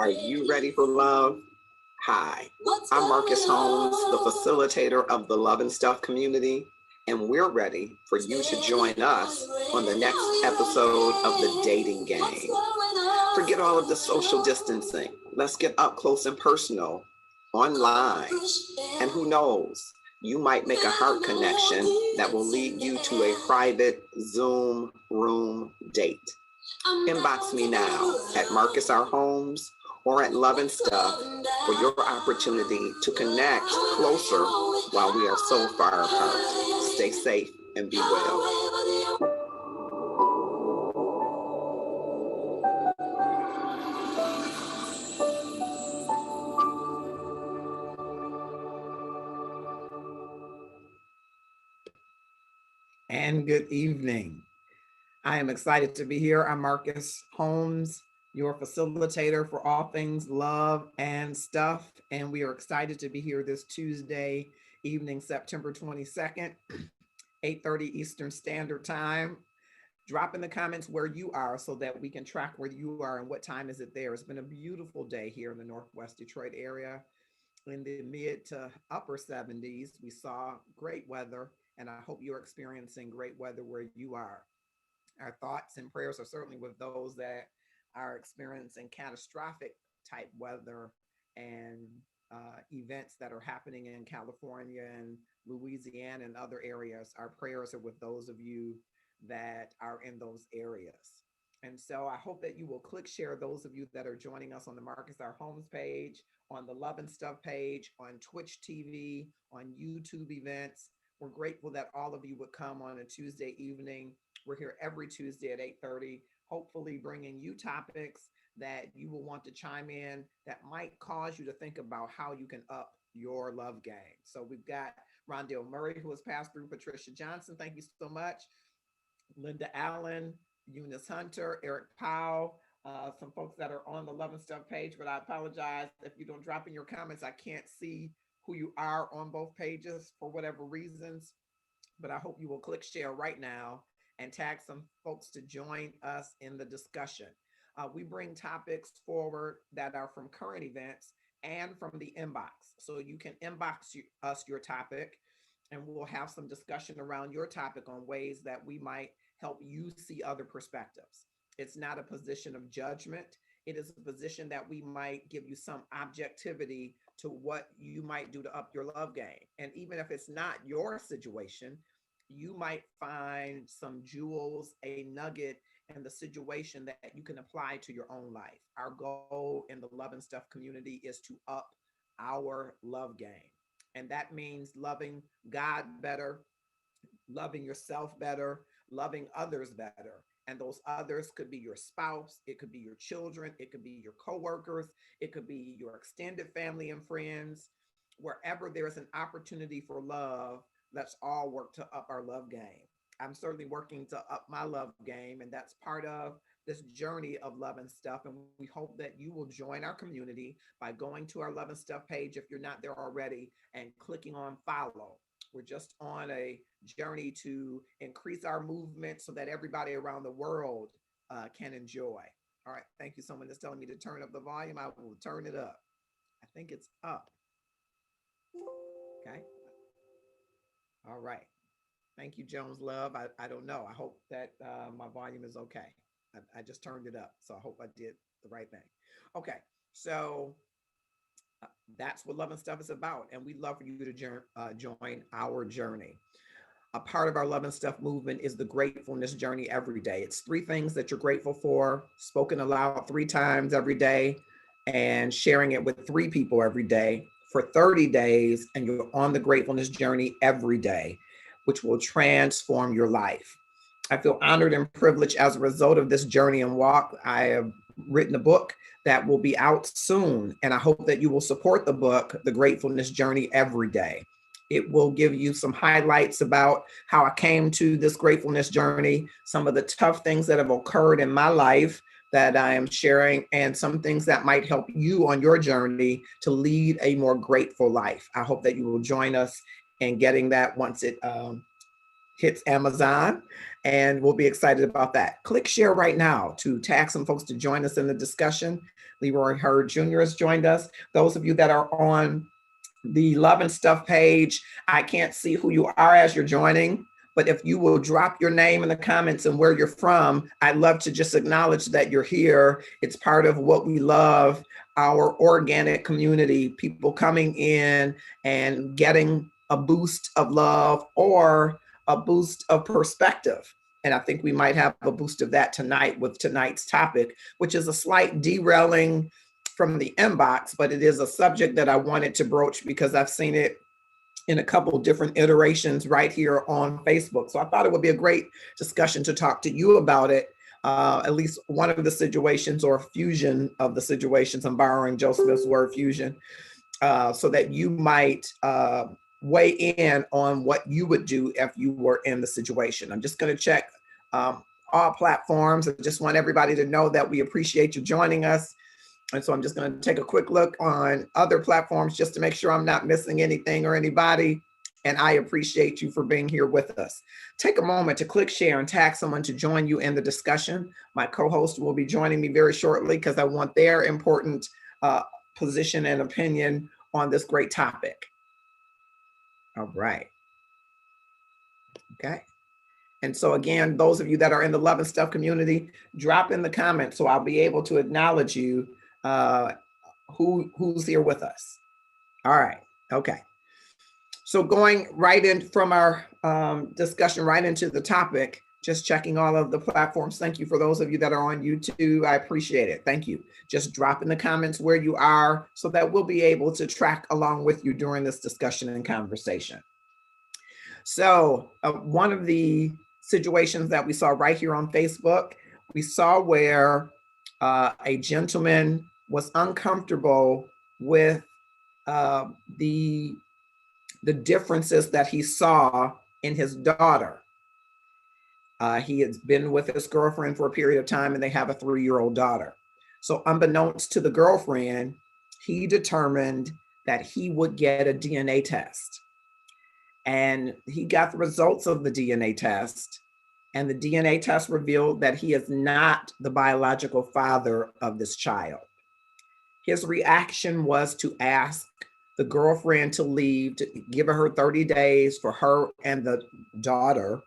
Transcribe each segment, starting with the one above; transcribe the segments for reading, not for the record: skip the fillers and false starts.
Are you ready for love? Hi, I'm Marcus Holmes, the facilitator of the Love and Stuff community, and we're ready for you to join us on the next episode of the dating game. Forget all of the social distancing. Let's get up close and personal online. And who knows, you might make a heart connection that will lead you to a private Zoom room date. Inbox me now at Marcus R. Holmes or at Love and Stuff for your opportunity to connect closer while we are so far apart. Stay safe and be well. And good evening. I am excited to be here. I'm Marcus Holmes, your facilitator for all things love and stuff. And we are excited to be here this Tuesday evening, September 22nd, 8:30 Eastern Standard Time. Drop in the comments where you are so that we can track where you are and what time is it there. It's been a beautiful day here in the Northwest Detroit area. In the mid to upper 70s, we saw great weather, and I hope you're experiencing great weather where you are. Our thoughts and prayers are certainly with those that are experiencing catastrophic type weather and events that are happening in California and Louisiana and other areas. Our prayers are with those of you that are in those areas. And so I hope that you will click share, those of you that are joining us on the Marcus Our Homes page, on the Love and Stuff page, on Twitch TV, on YouTube events. We're grateful that all of you would come on a Tuesday evening. We're here every Tuesday at 8:30, hopefully bringing you topics that you will want to chime in that might cause you to think about how you can up your love game. So we've got Rondell Murray, who has passed through, Patricia Johnson. Thank you so much. Linda Allen, Eunice Hunter, Eric Powell, some folks that are on the Love and Stuff page, but I apologize if you don't drop in your comments. I can't see who you are on both pages for whatever reasons, but I hope you will click share right now and tag some folks to join us in the discussion. We bring topics forward that are from current events and from the inbox. So you can inbox us your topic, and we'll have some discussion around your topic on ways that we might help you see other perspectives. It's not a position of judgment. It is a position that we might give you some objectivity to what you might do to up your love game. And even if it's not your situation, you might find some jewels, a nugget in the situation that you can apply to your own life. Our goal in the Love and Stuff community is to up our love game. And that means loving God better, loving yourself better, loving others better. And those others could be your spouse, it could be your children, it could be your coworkers, it could be your extended family and friends. Wherever there's an opportunity for love, let's all work to up our love game. I'm certainly working to up my love game, and that's part of this journey of Love and Stuff. And we hope that you will join our community by going to our Love and Stuff page if you're not there already and clicking on follow. We're just on a journey to increase our movement so that everybody around the world can enjoy. All right, thank you. Someone is telling me to turn up the volume. I will turn it up. I think it's up. Okay. All right. Thank you, Jones Love. I don't know. I hope that my volume is okay. I just turned it up, so I hope I did the right thing. Okay, so that's what Love and Stuff is about, and we'd love for you to join our journey. A part of our Love and Stuff movement is the gratefulness journey every day. It's 3 things that you're grateful for, spoken aloud 3 times every day, and sharing it with 3 people every day for 30 days, and you're on the gratefulness journey every day, which will transform your life. I feel honored and privileged as a result of this journey and walk. I have written a book that will be out soon, and I hope that you will support the book, The Gratefulness Journey, every day. It will give you some highlights about how I came to this gratefulness journey, some of the tough things that have occurred in my life that I am sharing, and some things that might help you on your journey to lead a more grateful life. I hope that you will join us in getting that once it hits Amazon, and we'll be excited about that. Click share right now to tag some folks to join us in the discussion. Leroy Hurd Jr. has joined us. Those of you that are on the Love and Stuff page, I can't see who you are as you're joining, but if you will drop your name in the comments and where you're from, I'd love to just acknowledge that you're here. It's part of what we love, our organic community, people coming in and getting a boost of love or a boost of perspective. And I think we might have a boost of that tonight with tonight's topic, which is a slight derailing from the inbox, but it is a subject that I wanted to broach because I've seen it in a couple of different iterations right here on Facebook. So I thought it would be a great discussion to talk to you about it, at least one of the situations or fusion of the situations. I'm borrowing Joe Smith's word fusion, so that you might weigh in on what you would do if you were in the situation. I'm just going to check all platforms. I just want everybody to know that we appreciate you joining us. And so I'm just going to take a quick look on other platforms just to make sure I'm not missing anything or anybody. And I appreciate you for being here with us. Take a moment to click share and tag someone to join you in the discussion. My co-host will be joining me very shortly because I want their important position and opinion on this great topic. All right. Okay. And so again, those of you that are in the Love and Stuff community, drop in the comments so I'll be able to acknowledge you who's here with us. All right. Okay. So going right in from our discussion right into the topic, Just checking all of the platforms. Thank you for those of you that are on YouTube. I appreciate it. Thank you. Just drop in the comments where you are so that we'll be able to track along with you during this discussion and conversation. So one of the situations that we saw right here on Facebook, we saw where a gentleman was uncomfortable with the differences that he saw in his daughter. He has been with his girlfriend for a period of time and they have a 3-year-old daughter. So unbeknownst to the girlfriend, he determined that he would get a DNA test. And he got the results of the DNA test. And the DNA test revealed that he is not the biological father of this child. His reaction was to ask the girlfriend to leave, to give her 30 days for her and the daughter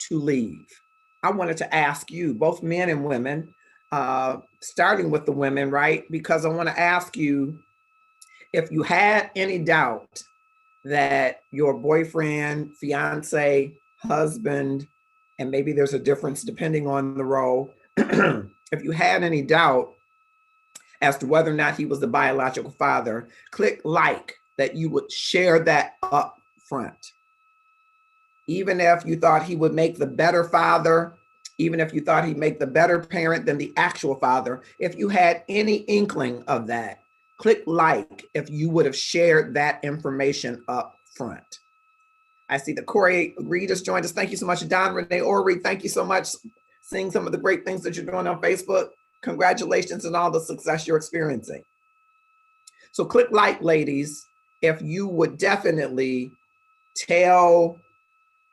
to leave. I wanted to ask you, both men and women, starting with the women, right? Because I want to ask you if you had any doubt that your boyfriend, fiance, husband, and maybe there's a difference depending on the role, if you had any doubt as to whether or not he was the biological father, click like that you would share that up front. Even if you thought he would make the better father, even if you thought he'd make the better parent than the actual father, if you had any inkling of that, click like if you would have shared that information up front. I see that Corey Reed has joined us. Thank you so much. Don Renee Orreed, thank you so much. Seeing some of the great things that you're doing on Facebook. Congratulations on all the success you're experiencing. So click like, ladies, if you would definitely tell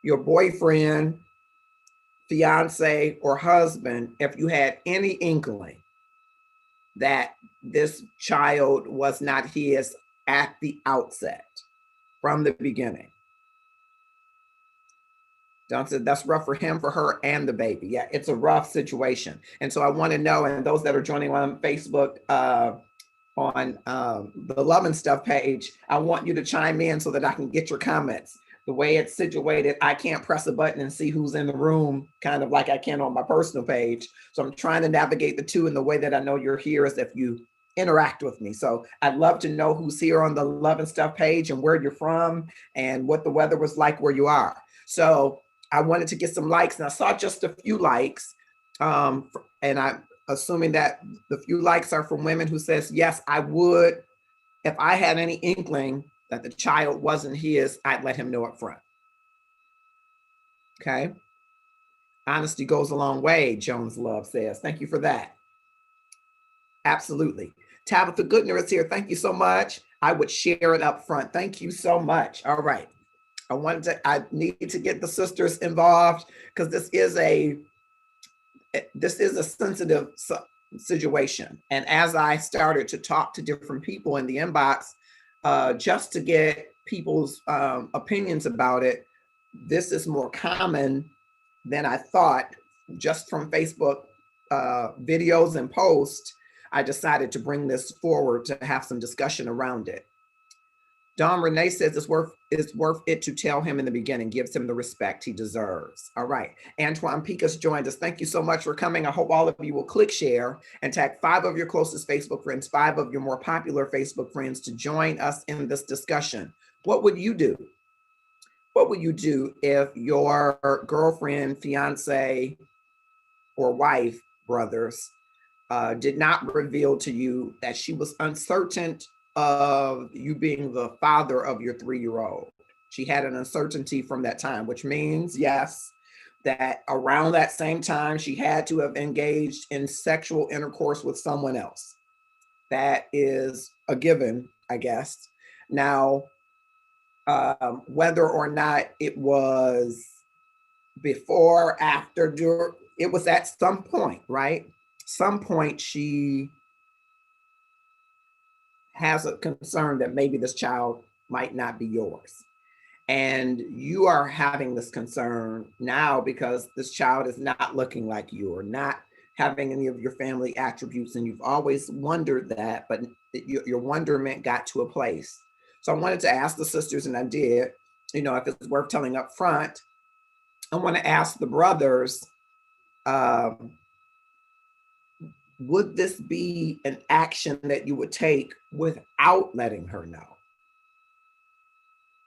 your boyfriend, fiance, or husband if you had any inkling that this child was not his at the outset, from the beginning. Don said that's rough for him, for her, and the baby. Yeah, it's a rough situation. And so I want to know, and those that are joining on Facebook, on the Love and Stuff page, I want you to chime in so that I can get your comments. The way it's situated, I can't press a button and see who's in the room, kind of like I can on my personal page. So I'm trying to navigate the two, and the way that I know you're here is if you interact with me. So I'd love to know who's here on the Love and Stuff page and where you're from and what the weather was like where you are. So I wanted to get some likes, and I saw just a few likes, and I'm assuming that the few likes are from women who says, yes, I would, if I had any inkling that the child wasn't his, I'd let him know up front. Okay. Honesty goes a long way, Jones Love says. Thank you for that. Absolutely. Tabitha Goodner is here. Thank you so much. I would share it up front. Thank you so much. All right. I need to get the sisters involved because this is a sensitive situation. And as I started to talk to different people in the inbox, just to get people's opinions about it, this is more common than I thought. Just from Facebook videos and posts, I decided to bring this forward to have some discussion around it. Don Renee says it's worth it to tell him in the beginning, gives him the respect he deserves. All right. Antoine Picas joined us. Thank you so much for coming. I hope all of you will click share and tag 5 of your closest Facebook friends, 5 of your more popular Facebook friends to join us in this discussion. What would you do? What would you do if your girlfriend, fiance, or wife, brothers, did not reveal to you that she was uncertain of you being the father of your 3-year-old? She had an uncertainty from that time, which means, yes, that around that same time, she had to have engaged in sexual intercourse with someone else. That is a given, I guess. Now, whether or not it was before, after, during, it was at some point, right? Some point she has a concern that maybe this child might not be yours. And you are having this concern now because this child is not looking like you, or not having any of your family attributes. And you've always wondered that, but your wonderment got to a place. So I wanted to ask the sisters, and I did, if it's worth telling up front, I want to ask the brothers, um, would this be an action that you would take without letting her know?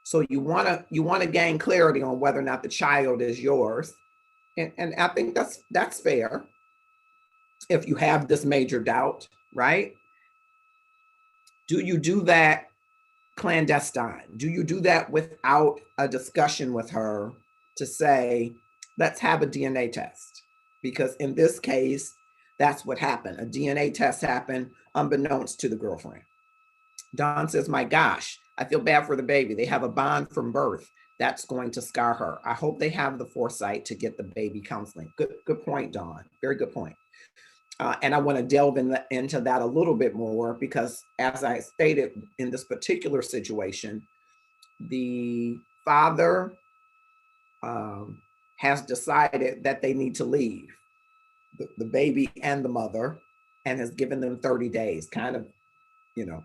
So you want to gain clarity on whether or not the child is yours. And I think that's fair if you have this major doubt, right? Do you do that clandestine? Do you do that without a discussion with her to say, let's have a DNA test? Because in this case, that's what happened. A DNA test happened unbeknownst to the girlfriend. Dawn says, my gosh, I feel bad for the baby. They have a bond from birth. That's going to scar her. I hope they have the foresight to get the baby counseling. Good point, Dawn. Very good point. And I want to delve into that a little bit more because, as I stated, in this particular situation, the father has decided that they need to leave, the baby and the mother, and has given them 30 days, kind of,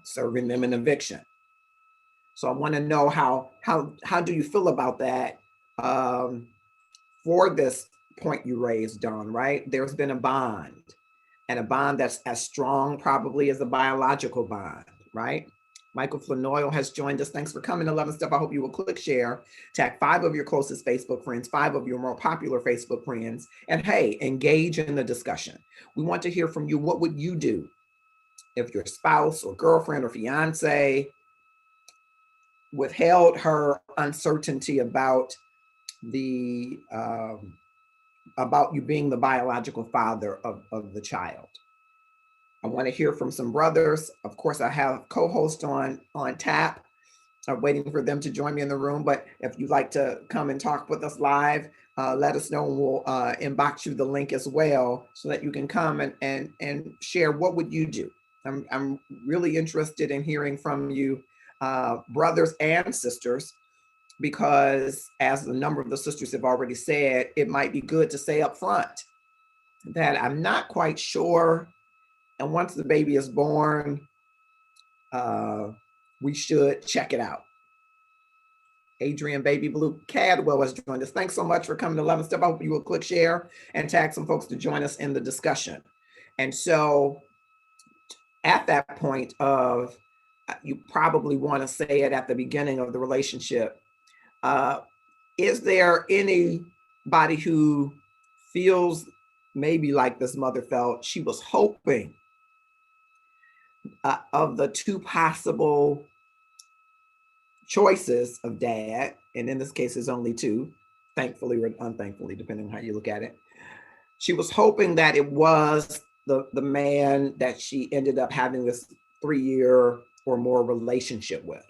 serving them an eviction. So I want to know how do you feel about that for this point you raised, Dawn, right? There's been a bond, and a bond that's as strong probably as a biological bond, right? Michael Flanoyle has joined us. Thanks for coming to Love and Stuff. I hope you will click share, tag 5 of your closest Facebook friends, 5 of your more popular Facebook friends, and hey, engage in the discussion. We want to hear from you. What would you do if your spouse or girlfriend or fiance withheld her uncertainty about about you being the biological father of the child? I want to hear from some brothers. Of course, I have co-hosts on tap. I'm waiting for them to join me in the room. But if you'd like to come and talk with us live, let us know, and we'll inbox you the link as well so that you can come and share. What would you do? I'm really interested in hearing from you, brothers and sisters, because as a number of the sisters have already said, it might be good to say up front that I'm not quite sure. And once the baby is born, we should check it out. Adrian Baby Blue Cadwell has joined us. Thanks so much for coming to Love and Stuff. I hope you will click share and tag some folks to join us in the discussion. And so at that point of, you probably want to say it at the beginning of the relationship, is there anybody who feels maybe like this mother felt? She was hoping of the 2 possible choices of dad, and in this case, there's only 2, thankfully or unthankfully, depending on how you look at it. She was hoping that it was the man that she ended up having this 3-year or more relationship with.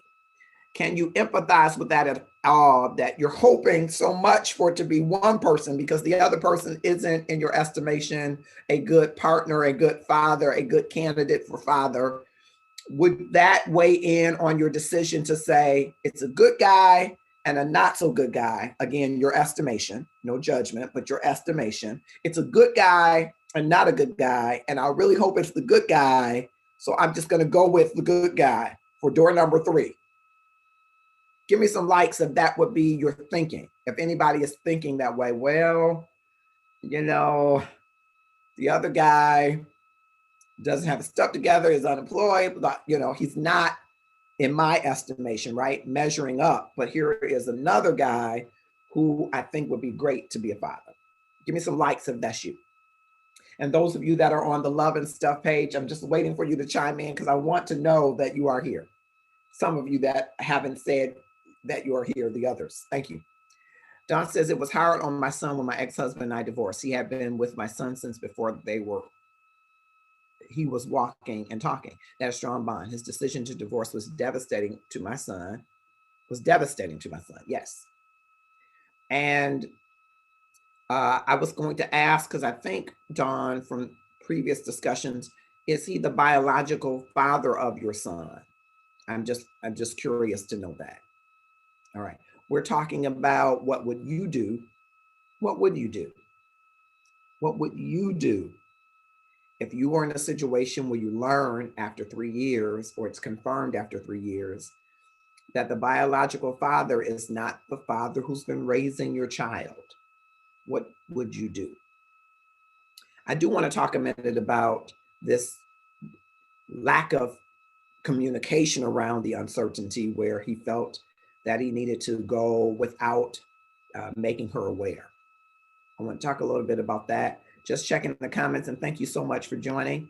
Can you empathize with that at all, that you're hoping so much for it to be one person because the other person isn't, in your estimation, a good partner, a good father, a good candidate for father? Would that weigh in on your decision to say it's a good guy and a not so good guy? Again, your estimation, no judgment, but your estimation. It's a good guy and not a good guy, and I really hope it's the good guy, so I'm just going to go with the good guy for door number 3. Give me some likes if that would be your thinking. If anybody is thinking that way, well, the other guy doesn't have his stuff together, is unemployed, but, he's not, in my estimation, right, measuring up. But here is another guy who I think would be great to be a father. Give me some likes if that's you. And those of you that are on the Love and Stuff page, I'm just waiting for you to chime in because I want to know that you are here. Some of you that haven't said that you are here, the others. Thank you. Don says, it was hard on my son when my ex-husband and I divorced. He had been with my son since before he was walking and talking. That a strong bond. His decision to divorce was devastating to my son. Yes. And I was going to ask, because I think, Dawn, from previous discussions, is he the biological father of your son? I'm just curious to know that. All right. We're talking about what would you do? What would you do? What would you do if you were in a situation where you learn after 3 years, or it's confirmed after 3 years, that the biological father is not the father who's been raising your child? What would you do? I do want to talk a minute about this lack of communication around the uncertainty, where he felt that he needed to go without making her aware. I want to talk a little bit about that. Just checking the comments, and thank you so much for joining.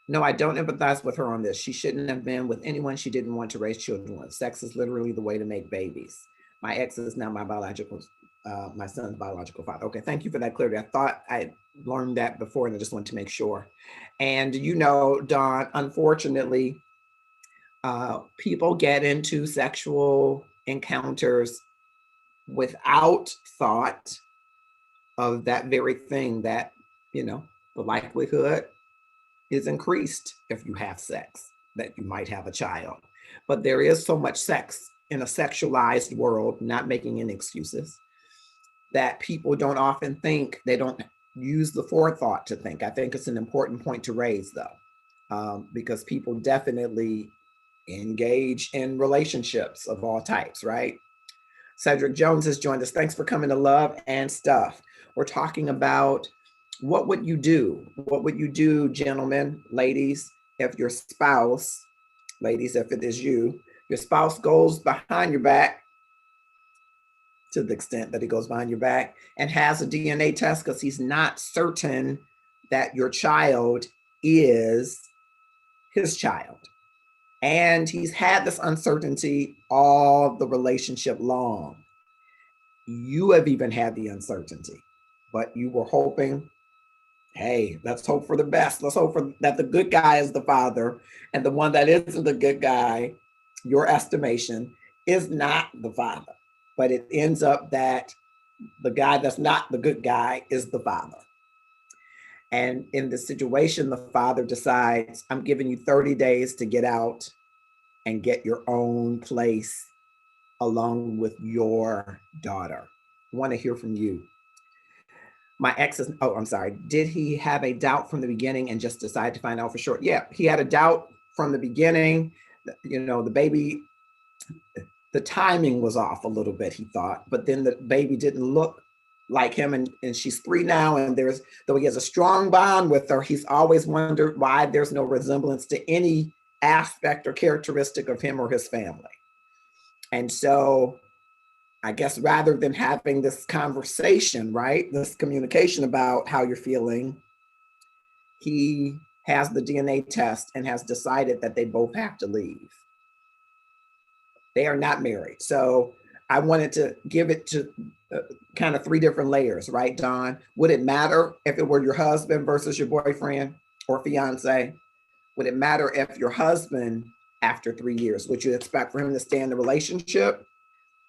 No, I don't empathize with her on this. She shouldn't have been with anyone she didn't want to raise children with. Sex is literally the way to make babies. My ex is now my son's biological father. Okay, thank you for that clarity. I thought I learned that before, and I just wanted to make sure. And you know, Dawn, unfortunately, people get into sexual encounters without thought of that very thing, that, you know, the likelihood is increased if you have sex, that you might have a child. But there is so much sex in a sexualized world, not making any excuses, that people don't often think, they don't use the forethought to think. I think it's an important point to raise, though, because people definitely engage in relationships of all types, right? Cedric Jones has joined us. Thanks for coming to Love and Stuff. We're talking about what would you do? What would you do, gentlemen, ladies, if your spouse, ladies, if it is you, your spouse goes behind your back, to the extent that he goes behind your back, and has a DNA test because he's not certain that your child is his child. And he's had this uncertainty all the relationship long. You have even had the uncertainty, but you were hoping, hey, let's hope for the best. Let's hope for that the good guy is the father, and the one that isn't the good guy, your estimation, is not the father. But it ends up that the guy that's not the good guy is the father. And in the situation, the father decides, I'm giving you 30 days to get out and get your own place along with your daughter. I want to hear from you. My ex is, oh, I'm sorry. Did he have a doubt from the beginning and just decide to find out for sure? Yeah, he had a doubt from the beginning. You know, the baby, the timing was off a little bit, he thought, but then the baby didn't look like him, and she's 3 now, and though he has a strong bond with her, he's always wondered why there's no resemblance to any aspect or characteristic of him or his family. And so I guess rather than having this conversation, right, this communication about how you're feeling, he has the DNA test and has decided that they both have to leave. They are not married. So I wanted to give it to kind of 3 different layers, right, Dawn? Would it matter if it were your husband versus your boyfriend or fiance? Would it matter if your husband, after 3 years, would you expect for him to stay in the relationship?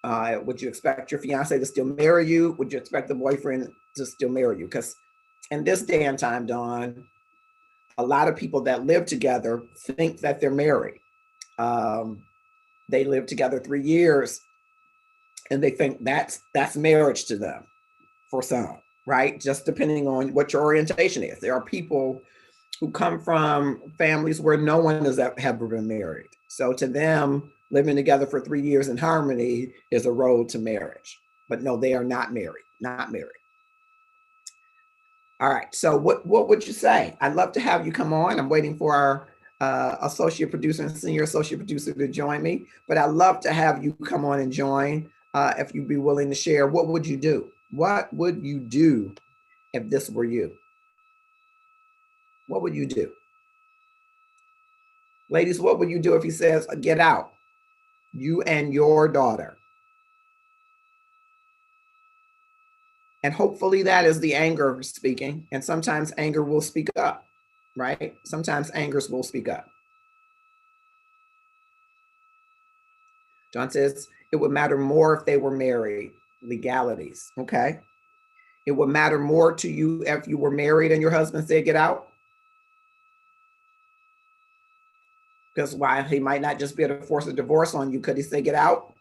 Would you expect your fiance to still marry you? Would you expect the boyfriend to still marry you? Because in this day and time, Dawn, a lot of people that live together think that they're married. They live together 3 years and they think that's marriage to them for some, right? Just depending on what your orientation is. There are people who come from families where no one has ever been married. So to them, living together for 3 years in harmony is a road to marriage. But no, they are not married, not married. All right, so what would you say? I'd love to have you come on. I'm waiting for our associate producer and senior associate producer to join me, but I'd love to have you come on and join if you'd be willing to share. What would you do? What would you do if this were you? What would you do? Ladies, what would you do if he says, get out, you and your daughter? And hopefully that is the anger speaking. And sometimes anger will speak up, right? Sometimes angers will speak up. John says, it would matter more if they were married. Legalities, okay? It would matter more to you if you were married and your husband said, get out? Because why? He might not just be able to force a divorce on you. Could he say, get out?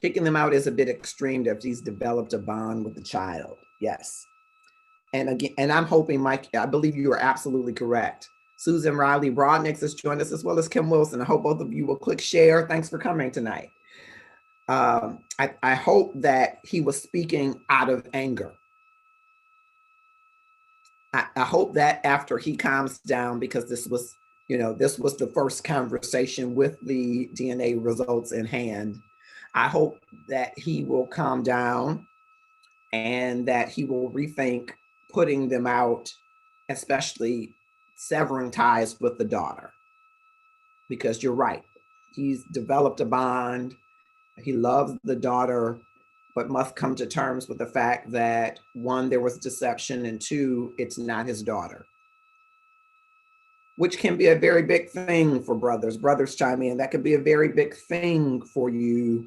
Kicking them out is a bit extreme if he's developed a bond with the child. Yes. And again, and I'm hoping, Mike, I believe you are absolutely correct. Susan Riley Broadnix has joined us, as well as Kim Wilson. I hope both of you will click share. Thanks for coming tonight. I hope that he was speaking out of anger. I hope that after he calms down, because this was the first conversation with the DNA results in hand, I hope that he will calm down and that he will rethink putting them out, especially severing ties with the daughter. Because you're right, he's developed a bond, he loves the daughter, but must come to terms with the fact that, one, there was deception, and two, it's not his daughter. Which can be a very big thing for brothers. Brothers chime in. That could be a very big thing for you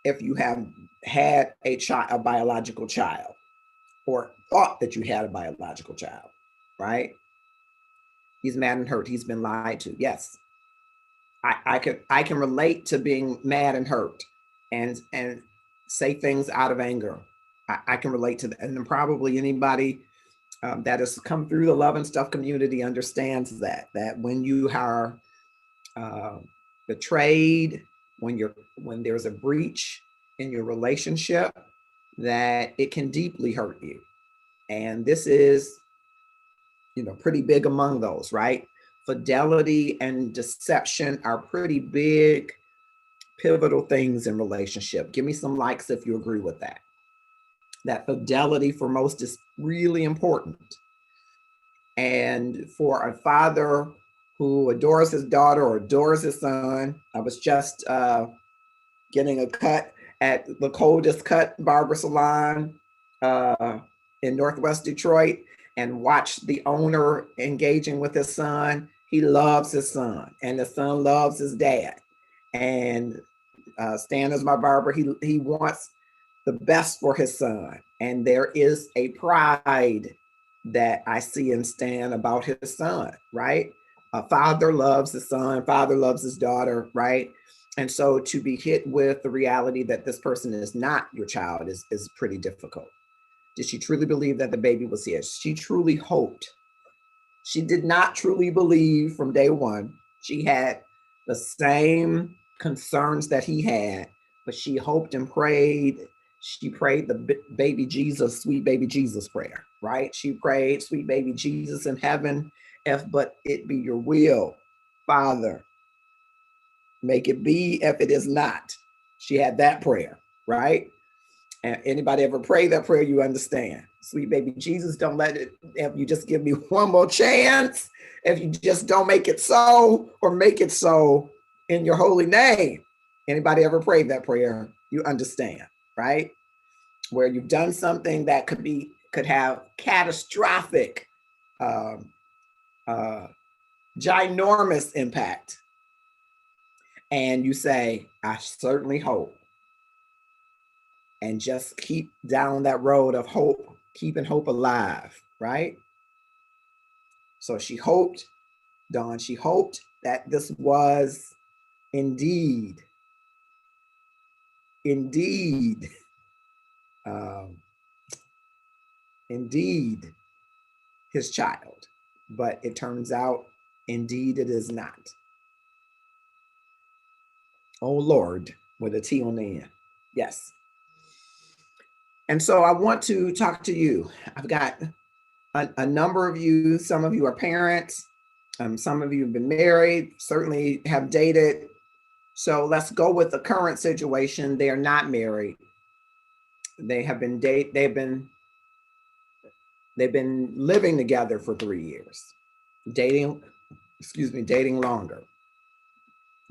if you have had a biological child, or thought that you had a biological child, right? He's mad and hurt. He's been lied to. Yes, I can relate to being mad and hurt, and say things out of anger. I can relate to that, and then probably anybody that has come through the Love and Stuff community understands that when you are betrayed, when there's a breach in your relationship, that it can deeply hurt you. And this is, pretty big among those, right? Fidelity and deception are pretty big, pivotal things in relationship. Give me some likes if you agree with that. That fidelity for most is really important. And for a father who adores his daughter or adores his son, I was just getting a cut at the coldest cut barber salon in Northwest Detroit, and watched the owner engaging with his son. He loves his son, and the son loves his dad. And Stan is my barber. He wants the best for his son. And there is a pride that I see in Stan about his son, right? A father loves his son, father loves his daughter, right? And so to be hit with the reality that this person is not your child is pretty difficult. Did she truly believe that the baby was his? She truly hoped. She did not truly believe from day one. She had the same concerns that he had, but she hoped and prayed. She prayed the baby Jesus, sweet baby Jesus prayer, right? She prayed, sweet baby Jesus in heaven, if but it be your will, Father, make it be if it is not. She had that prayer, right? And anybody ever pray that prayer, you understand. Sweet baby Jesus, don't let it, if you just give me one more chance, if you just don't make it so, or make it so in your holy name. Anybody ever prayed that prayer, you understand, right? Where you've done something that could have catastrophic, ginormous impact. And you say, I certainly hope. And just keep down that road of hope, keeping hope alive, right? So she hoped, Dawn, she hoped that this was indeed his child. But it turns out, indeed, it is not. Oh Lord, with a T on the end. Yes. And so I want to talk to you. I've got a number of you. Some of you are parents. Some of you have been married, certainly have dated. So let's go with the current situation. They are not married. They have been they've been living together for 3 years. Dating longer.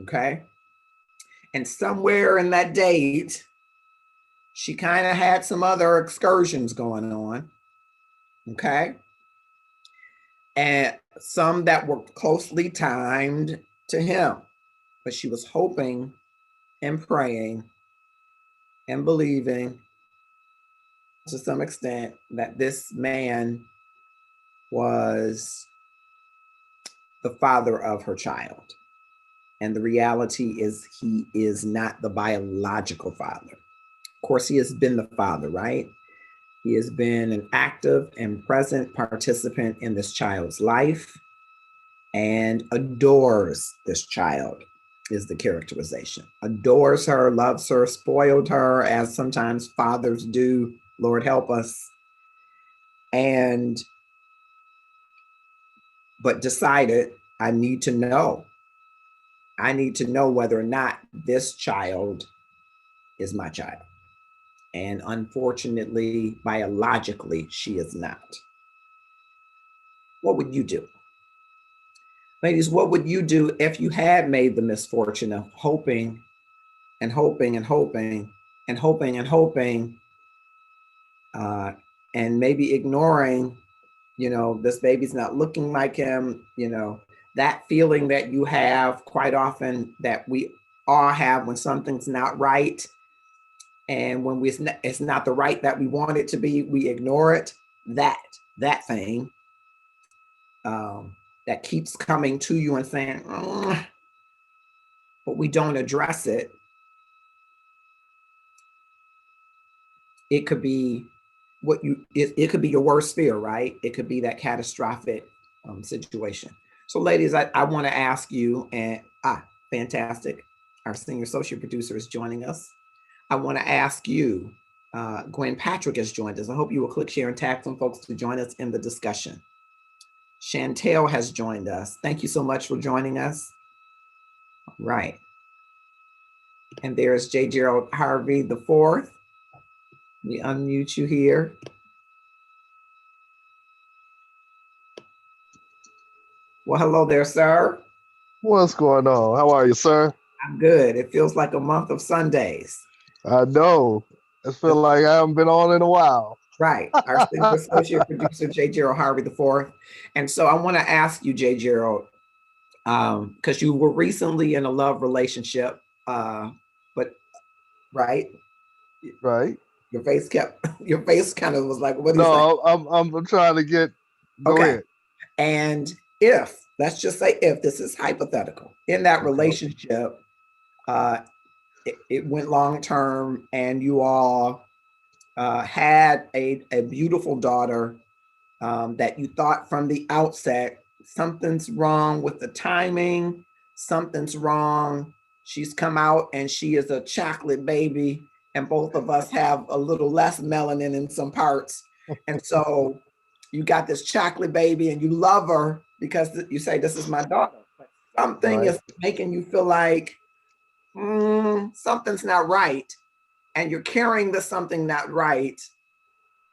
Okay. And somewhere in that date, she kind of had some other excursions going on. Okay. And some that were closely timed to him. But she was hoping and praying and believing to some extent that this man was the father of her child. And the reality is he is not the biological father. Of course, he has been the father, right? He has been an active and present participant in this child's life and adores this child. is the characterization. Adores her, loves her, spoiled her, as sometimes fathers do. Lord help us. And, but decided, I need to know. I need to know whether or not this child is my child. And unfortunately, biologically, she is not. What would you do? Ladies, what would you do if you had made the misfortune of hoping and hoping and hoping and hoping and hoping, uh, and maybe ignoring, this baby's not looking like him, that feeling that you have quite often, that we all have when something's not right. And when it's not the right that we want it to be, we ignore it. That thing that keeps coming to you and saying, but we don't address it. It could be it could be your worst fear, right? It could be that catastrophic situation. So ladies, I want to ask you, and fantastic. Our senior associate producer is joining us. I want to ask you, Gwen Patrick has joined us. I hope you will click share and tag some folks to join us in the discussion. Chantel has joined us. Thank you so much for joining us. Right. And there's J. Gerald Harvey the fourth. We unmute you here. Well, hello there, sir. What's going on? How are you, sir? I'm good. It feels like a month of Sundays. I know. It feels like I haven't been on in a while. Right. Our senior associate producer, J. Gerald Harvey the fourth. And so I want to ask you, J. Gerald, because you were recently in a love relationship, but right? Right. Your face kind of was like, what is that? I'm trying to get, go ahead. And let's just say if this is hypothetical, in that relationship, it went long-term and you all had a beautiful daughter that you thought from the outset, something's wrong with the timing, something's wrong. She's come out and she is a chocolate baby, and both of us have a little less melanin in some parts. And so you got this chocolate baby and you love her because you say, this is my daughter. But something is making you feel like something's not right. And you're carrying the something not right.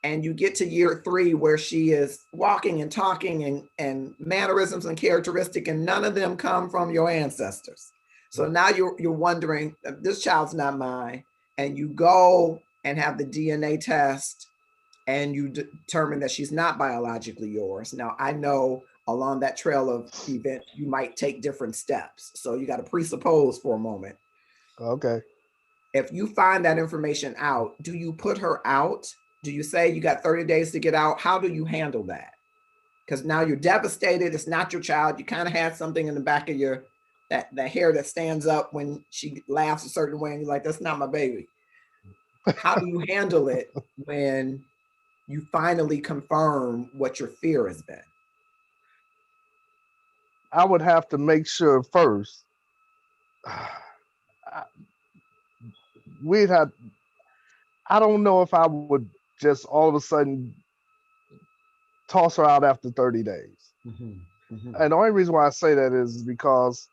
And you get to year 3 where she is walking and talking and mannerisms and characteristic, and none of them come from your ancestors. So now you're wondering, this child's not mine. And you go and have the DNA test and you determine that she's not biologically yours. Now, I know along that trail of event, you might take different steps. So you got to presuppose for a moment. Okay. If you find that information out, do you put her out? Do you say you got 30 days to get out? How do you handle that? Because now you're devastated. It's not your child. You kind of had something in the back of your, that hair that stands up when she laughs a certain way and you're like, that's not my baby. How do you handle it when you finally confirm what your fear has been? I would have to make sure first. I don't know if I would just all of a sudden toss her out after 30 days. Mm-hmm. Mm-hmm. And the only reason why I say that is because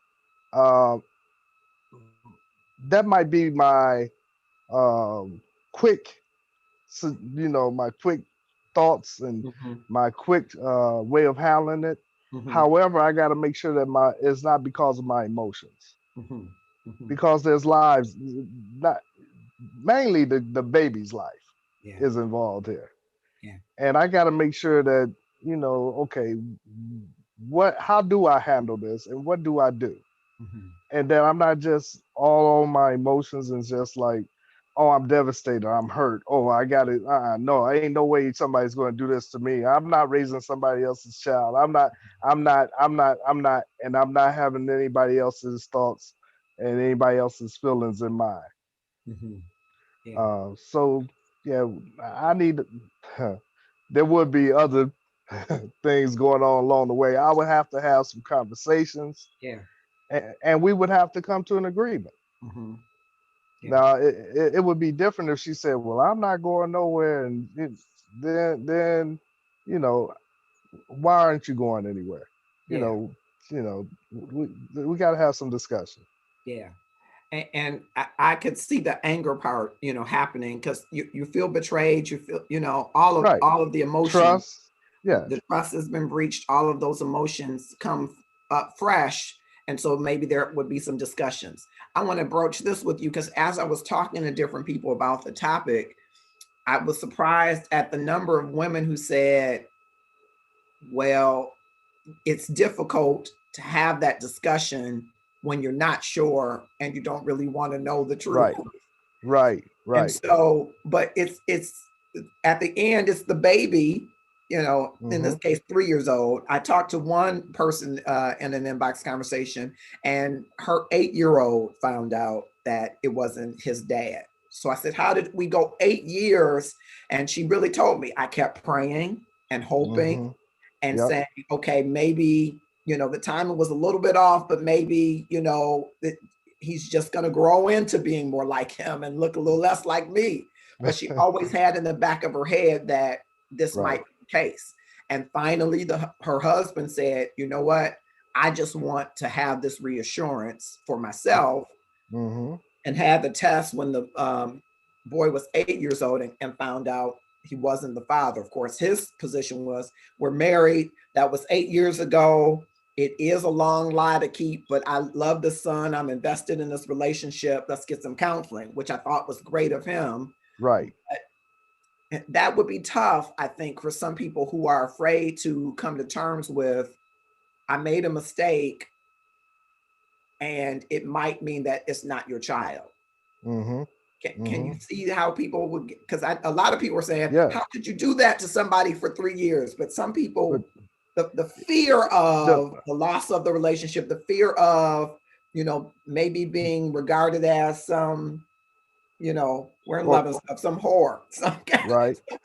that might be my quick, my quick thoughts and my quick way of handling it. Mm-hmm. However, I got to make sure that it's not because of my emotions, because there's lives, not mainly the baby's life is involved here. Yeah. And I got to make sure that, okay, how do I handle this and what do I do? Mm-hmm. And then I'm not just all on my emotions and just like, oh, I'm devastated, I'm hurt. Oh, I got it. No, ain't no way somebody's going to do this to me. I'm not raising somebody else's child. I'm not, and I'm not having anybody else's thoughts and anybody else's feelings in mind. Mm-hmm. Yeah. So yeah, I need, there would be other things going on along the way. I would have to have some conversations. Yeah. and we would have to come to an agreement. Yeah. Now it would be different if she said, "Well, I'm not going nowhere," and then you know, why aren't you going anywhere? You Yeah. know, we got to have some discussion. Yeah. And I could see the anger part, happening because you feel betrayed, you feel, Right. all of the emotions. Trust. Yeah. The trust has been breached. All of those emotions come up fresh. And so maybe there would be some discussions. I want to broach this with you because as I was talking to different people about the topic, I was surprised at the number of women who said, well, it's difficult to have that discussion when you're not sure and you don't really want to know the truth. Right. And so, but it's at the end, it's the baby, in this case, 3 years old. I talked to one person in an inbox conversation, and her 8-year-old found out that it wasn't his dad. So I said, how did we go 8 years? And she really told me, I kept praying and hoping and saying, okay, maybe, the timing was a little bit off, but maybe, that he's just going to grow into being more like him and look a little less like me. But she always had in the back of her head that this might be the case. And finally, her husband said, you know what? I just want to have this reassurance for myself, and had the test when the boy was 8 years old and found out he wasn't the father. Of course, his position was, we're married. That was 8 years ago. It is a long lie to keep, but I love the son. I'm invested in this relationship. Let's get some counseling, which I thought was great of him. Right. But that would be tough, I think, for some people who are afraid to come to terms with, I made a mistake, and it might mean that it's not your child. Can you see how people would, because a lot of people are saying, how could you do that to somebody for 3 years? But some people, the fear of the loss of the relationship, the fear of, maybe being regarded as some, we're in love and stuff, some whore, something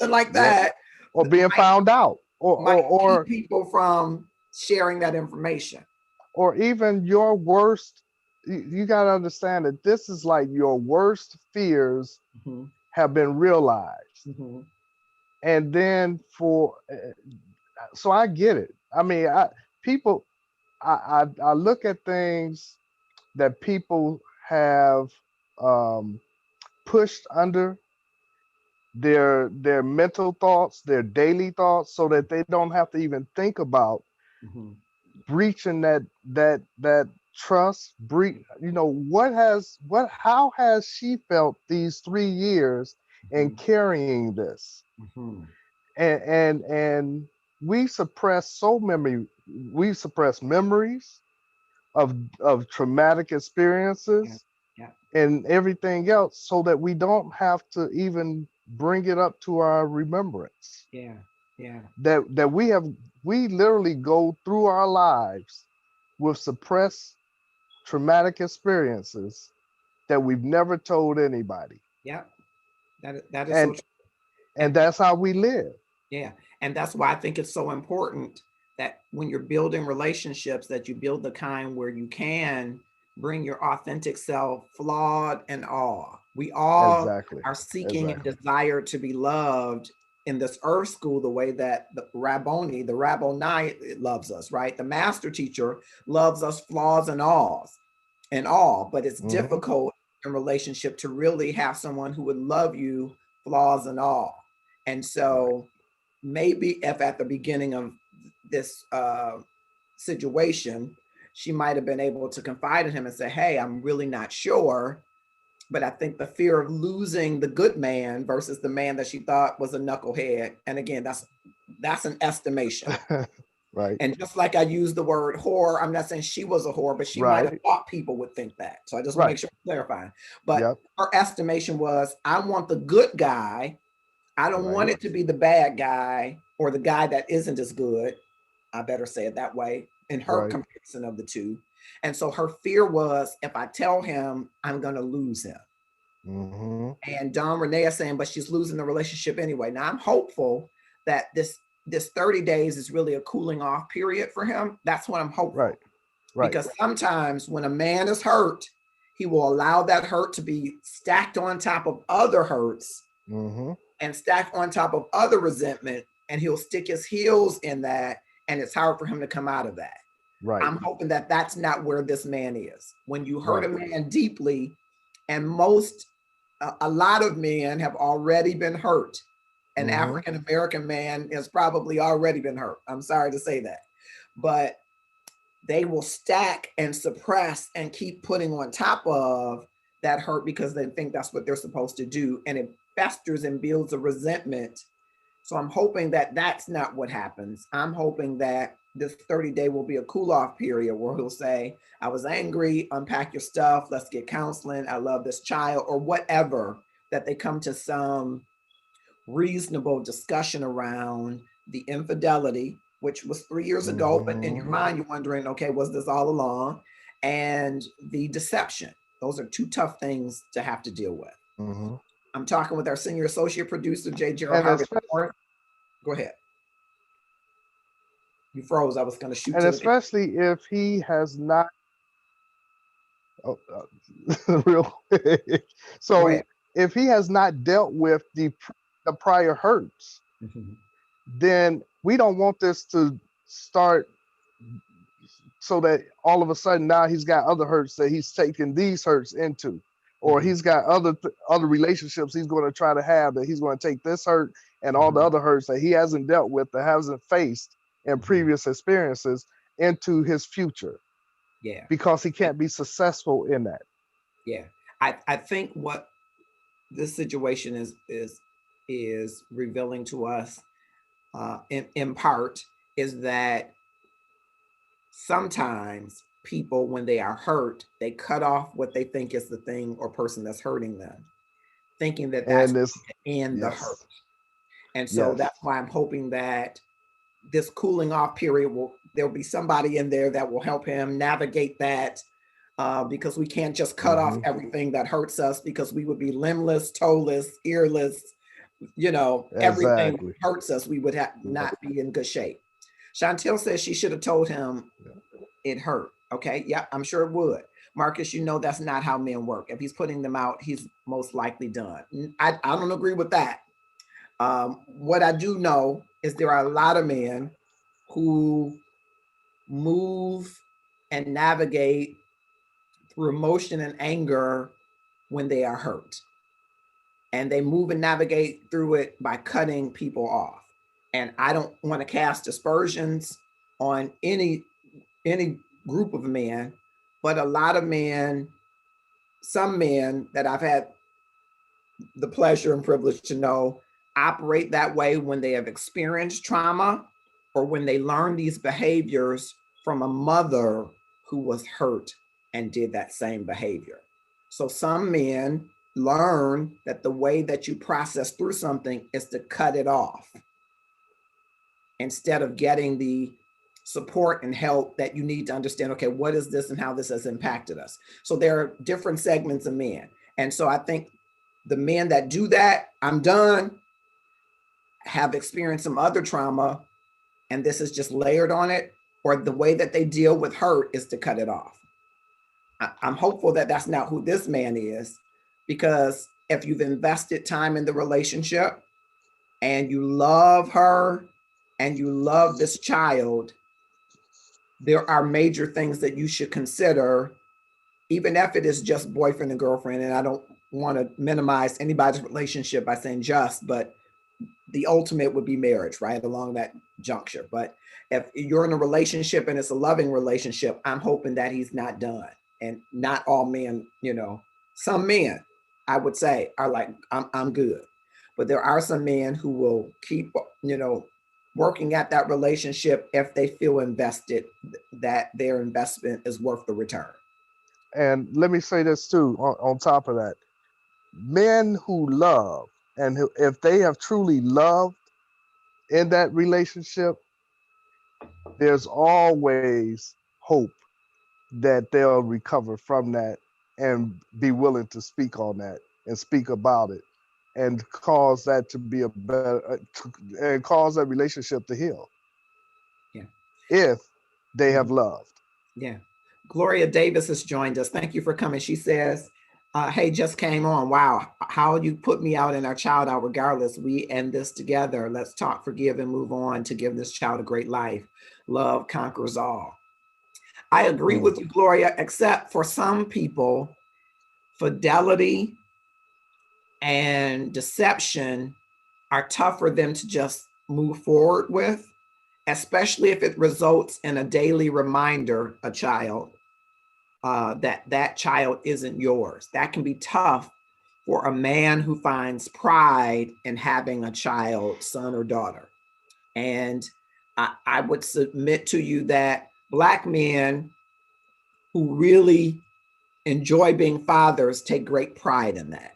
like that. Or being found out. Or keep people from sharing that information. Or even your worst, you got to understand that this is like your worst fears have been realized. And then so I get it. I mean, I look at things that people have pushed under their mental thoughts, their daily thoughts, so that they don't have to even think about breaching that trust. How has she felt these 3 years in carrying this? And we suppress memories of traumatic experiences and everything else, so that we don't have to even bring it up to our remembrance. That we literally go through our lives with suppressed traumatic experiences that we've never told anybody. That is so true. And that's how we live. And that's why I think it's so important that when you're building relationships, that you build the kind where you can bring your authentic self, flawed and all. We all are seeking and desire to be loved in this earth school, the way that the Rabboni loves us, right? The master teacher loves us, flaws and all. But it's difficult in relationship to really have someone who would love you, flaws and all. And so maybe if at the beginning of this situation, she might have been able to confide in him and say, hey, I'm really not sure. But I think the fear of losing the good man versus the man that she thought was a knucklehead. And again, that's an estimation. Right. And just like I used the word whore, I'm not saying she was a whore, but she might have thought people would think that. So I just want to make sure I'm clarifying. But her estimation was, I want the good guy. I don't want it to be the bad guy or the guy that isn't as good. I better say it that way, in her comparison of the two. And so her fear was, if I tell him, I'm going to lose him. And Don Renee is saying, but she's losing the relationship anyway. Now I'm hopeful that this 30 days is really a cooling off period for him. That's what I'm hopeful. Right. Because sometimes when a man is hurt, he will allow that hurt to be stacked on top of other hurts and stacked on top of other resentment, and he'll stick his heels in that, and it's hard for him to come out of that. Right. I'm hoping that that's not where this man is. When you hurt Right. a man deeply, and a lot of men have already been hurt. An African-American man has probably already been hurt. I'm sorry to say that. But they will stack and suppress and keep putting on top of that hurt because they think that's what they're supposed to do. And it festers and builds a resentment. So I'm hoping that that's not what happens. I'm hoping that this 30-day will be a cool off period where he'll say, I was angry, unpack your stuff, let's get counseling, I love this child, or whatever, that they come to some reasonable discussion around the infidelity, which was 3 years ago, but in your mind, you're wondering, okay, was this all along? And the deception. Those are two tough things to have to deal with. I'm talking with our senior associate producer, J. Gerald Harvey. Go ahead. You froze. I was going to shoot. And especially if he has not. Real quick. So if he has not dealt with the prior hurts, then we don't want this to start so that all of a sudden now he's got other hurts that he's taking these hurts into, or he's got other relationships he's going to try to have that he's going to take this hurt and all the other hurts that he hasn't dealt with, that hasn't faced in previous experiences, into his future. Yeah. Because he can't be successful in that. Yeah. I think what this situation is revealing to us in part is that sometimes people, when they are hurt, they cut off what they think is the thing or person that's hurting them, thinking that that's going to end the hurt. And so that's why I'm hoping that this cooling off period there'll be somebody in there that will help him navigate that, because we can't just cut off everything that hurts us, because we would be limbless, toeless, earless, everything hurts us. We would not be in good shape. Chantel says she should have told him it hurt. Okay. Yeah, I'm sure it would. Marcus, that's not how men work. If he's putting them out, he's most likely done. I don't agree with that. What I do know is there are a lot of men who move and navigate through emotion and anger when they are hurt. And they move and navigate through it by cutting people off. And I don't want to cast aspersions on any group of men, but a lot of men, some men that I've had the pleasure and privilege to know, operate that way when they have experienced trauma or when they learn these behaviors from a mother who was hurt and did that same behavior. So some men learn that the way that you process through something is to cut it off instead of getting the support and help that you need to understand, okay, what is this and how this has impacted us? So there are different segments of men. And so I think the men that do that, I'm done, have experienced some other trauma, and this is just layered on it, or the way that they deal with hurt is to cut it off. I'm hopeful that that's not who this man is, because if you've invested time in the relationship and you love her and you love this child, there are major things that you should consider, even if it is just boyfriend and girlfriend. And I don't want to minimize anybody's relationship by saying just, but the ultimate would be marriage, right along that juncture. But if you're in a relationship and it's a loving relationship, I'm hoping that he's not done. And not all men, some men, I would say, are like, I'm good. But there are some men who will keep, working at that relationship if they feel invested, that their investment is worth the return. And let me say this too, on top of that, men who love, and if they have truly loved in that relationship, there's always hope that they'll recover from that and be willing to speak on that and speak about it and cause that to be a better, and cause that relationship to heal. Yeah. If they have loved. Yeah. Gloria Davis has joined us. Thank you for coming. She says, hey, just came on. Wow, how you put me out and our child out regardless. We end this together. Let's talk, forgive, and move on to give this child a great life. Love conquers all. I agree with you, Gloria, except for some people, fidelity and deception are tough for them to just move forward with, especially if it results in a daily reminder, a child, that child isn't yours. That can be tough for a man who finds pride in having a child, son or daughter. And I would submit to you that Black men who really enjoy being fathers take great pride in that.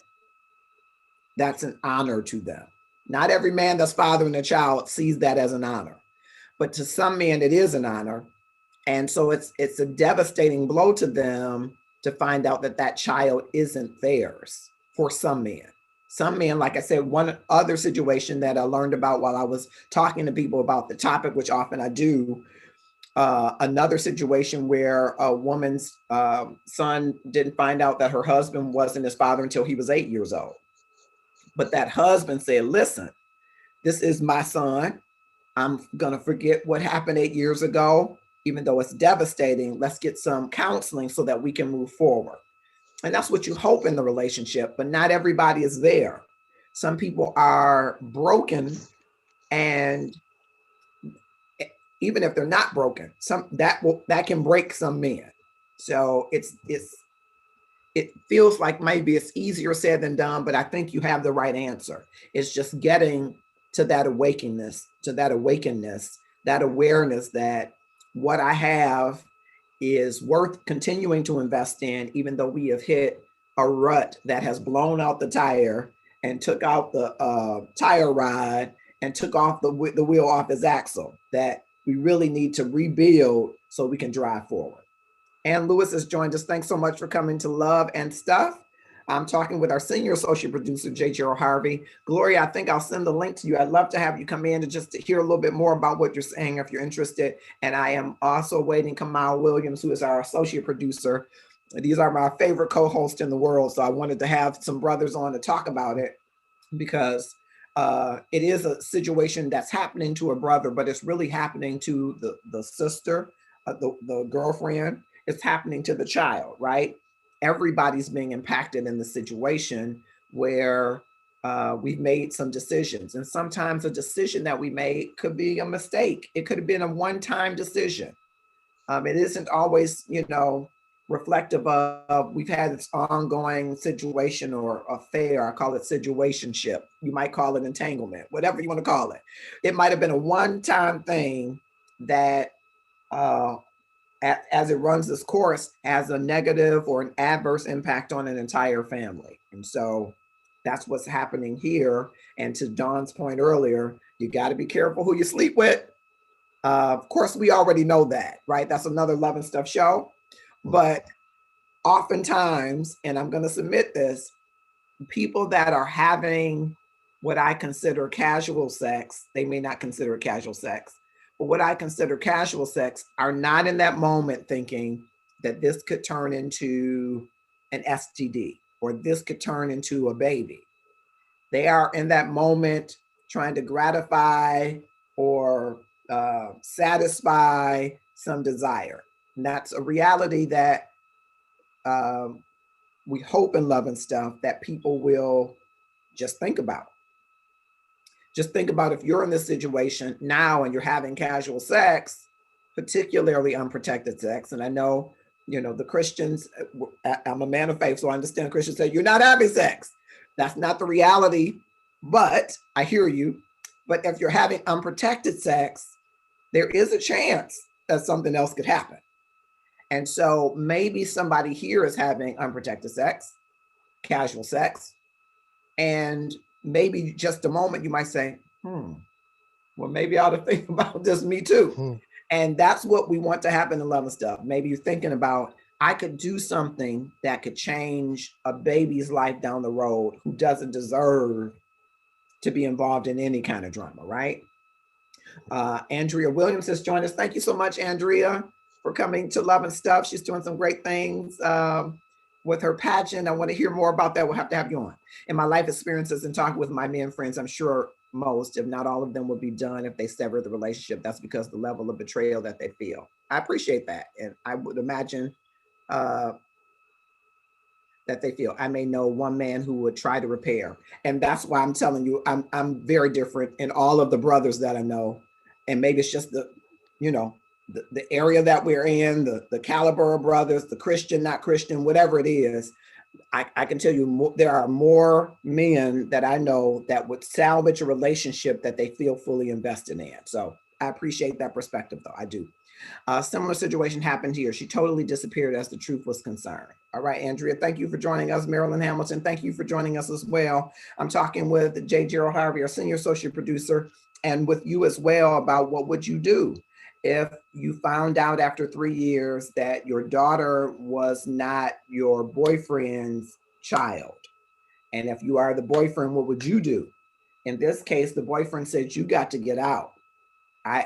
That's an honor to them. Not every man that's fathering a child sees that as an honor, but to some men it is an honor. And so it's a devastating blow to them to find out that that child isn't theirs for some men. Some men, like I said, one other situation that I learned about while I was talking to people about the topic, which often I do, another situation where a woman's son didn't find out that her husband wasn't his father until he was 8 years old. But that husband said, listen, this is my son. I'm gonna forget what happened 8 years ago, even though it's devastating. Let's get some counseling so that we can move forward. And that's what you hope in the relationship, but not everybody is there. Some people are broken, and even if they're not broken, that can break some men. So it feels like maybe it's easier said than done, but I think you have the right answer. It's just getting to that awakeness, that awareness that what I have is worth continuing to invest in, even though we have hit a rut that has blown out the tire and took out the tire rod and took off the wheel off his axle, that we really need to rebuild so we can drive forward. Ann Lewis has joined us. Thanks so much for coming to Love and Stuff. I'm talking with our senior associate producer, J. Gerald Harvey. Gloria, I think I'll send the link to you. I'd love to have you come in and just to hear a little bit more about what you're saying if you're interested. And I am also waiting Kamal Williams, who is our associate producer. These are my favorite co-hosts in the world. So I wanted to have some brothers on to talk about it because it is a situation that's happening to a brother, but it's really happening to the sister, the girlfriend. It's happening to the child, right? Everybody's being impacted in the situation where we've made some decisions. And sometimes a decision that we made could be a mistake. It could have been a one-time decision. It isn't always, reflective of we've had this ongoing situation or affair. I call it situationship. You might call it entanglement, whatever you want to call it. It might have been a one-time thing that as it runs this course, has a negative or an adverse impact on an entire family. And so that's what's happening here. And to Dawn's point earlier, you got to be careful who you sleep with. Of course, we already know that, right? That's another Love and Stuff show. But oftentimes, and I'm going to submit this, people that are having what I consider casual sex, they may not consider it casual sex, but what I consider casual sex are not in that moment thinking that this could turn into an STD or this could turn into a baby. They are in that moment trying to gratify or satisfy some desire. And that's a reality that we hope in Love and Stuff that people will just think about. Just think about if you're in this situation now and you're having casual sex, particularly unprotected sex. And I know, the Christians, I'm a man of faith, so I understand Christians say, you're not having sex. That's not the reality, but I hear you. But if you're having unprotected sex, there is a chance that something else could happen. And so maybe somebody here is having unprotected sex, casual sex, and maybe just a moment you might say, well, maybe I ought to think about this, me too. And that's what we want to happen in Love and Stuff. Maybe you're thinking about, I could do something that could change a baby's life down the road who doesn't deserve to be involved in any kind of drama, right? Andrea Williams has joined us. Thank you so much, Andrea. for coming to Love and Stuff. She's doing some great things with her pageant. I want to hear more about that. We'll have to have you on. In my life experiences and talking with my men friends, I'm sure most, if not all of them, will be done if they sever the relationship. That's because the level of betrayal that they feel. I appreciate that. And I would imagine that they feel. I may know one man who would try to repair. And that's why I'm telling you, I'm very different in all of the brothers that I know. And maybe it's just the, you know, the area that we're in, the caliber of brothers, the Christian, not Christian, whatever it is. I can tell you there are more men that I know that would salvage a relationship that they feel fully invested in. So I appreciate that perspective, though. I do. A similar situation happened here. She totally disappeared as the truth was concerned. All right, Andrea, thank you for joining us. Marilyn Hamilton, thank you for joining us as well. I'm talking with J. Gerald Harvey, our senior associate producer, and with you as well about what would you do if you found out after 3 years that your daughter was not your boyfriend's child. And if you are the boyfriend, what would you do? In this case, the boyfriend said, you got to get out.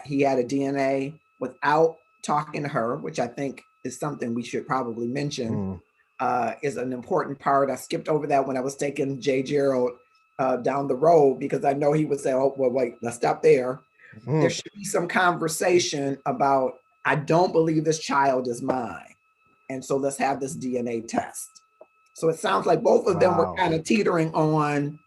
He had a DNA without talking to her, which I think is something we should probably mention, is an important part. I skipped over that when I was taking J. Gerald down the road, because I know he would say, oh, well, wait, let's stop there. There should be some conversation about, I don't believe this child is mine. And so let's have this DNA test. So it sounds like both of them were kind of teetering on,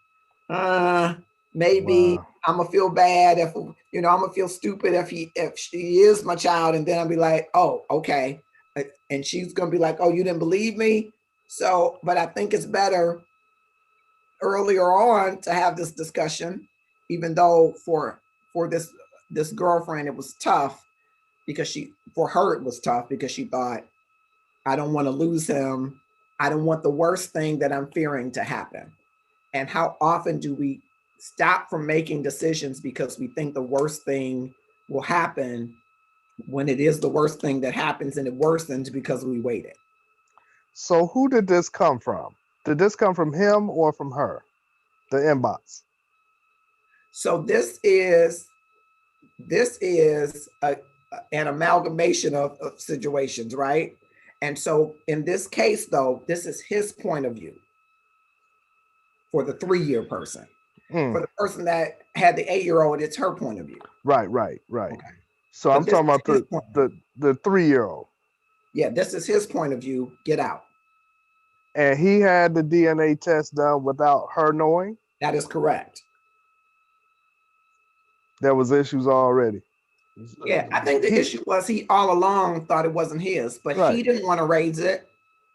maybe I'm gonna feel bad if, you know, I'm gonna feel stupid if she is my child. And then I'll be like, oh, okay. And she's gonna be like, oh, you didn't believe me? So, but I think it's better earlier on to have this discussion, even though for this girlfriend, it was tough because for her, it was tough because she thought, I don't want to lose him. I don't want the worst thing that I'm fearing to happen. And how often do we stop from making decisions because we think the worst thing will happen when it is the worst thing that happens, and it worsens because we waited? So who did this come from? Did this come from him or from her? The inbox. So this is an amalgamation of situations, right? And so in this case, though, this is his point of view for the 3-year person. For the person that had the 8-year-old, it's her point of view. Right. Okay. So but I'm talking about the 3-year-old. Yeah, this is his point of view. Get out. And he had the DNA test done without her knowing? That is correct. There was issues already. Yeah, I think the issue was he all along thought it wasn't his, but he didn't want to raise it.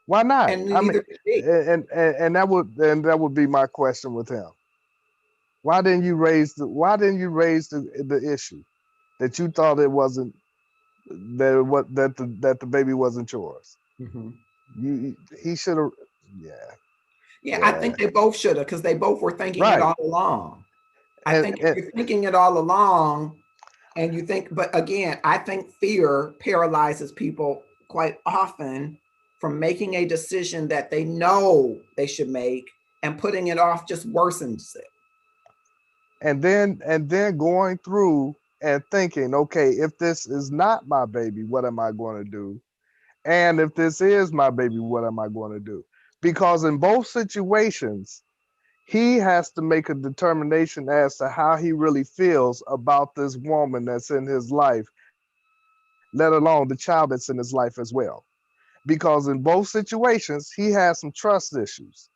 Why not? And neither did he. And that would be my question with him. Why didn't you raise the issue that you thought it wasn't that the baby wasn't yours? He should have. Yeah, I think they both should have, because they both were thinking it all along. I think if you're thinking it all along, and you think, but again, I think fear paralyzes people quite often from making a decision that they know they should make, and putting it off just worsens it. And then going through and thinking, okay, if this is not my baby, what am I going to do? And if this is my baby, what am I going to do? Because in both situations, he has to make a determination as to how he really feels about this woman that's in his life, let alone the child that's in his life as well. Because in both situations, he has some trust issues.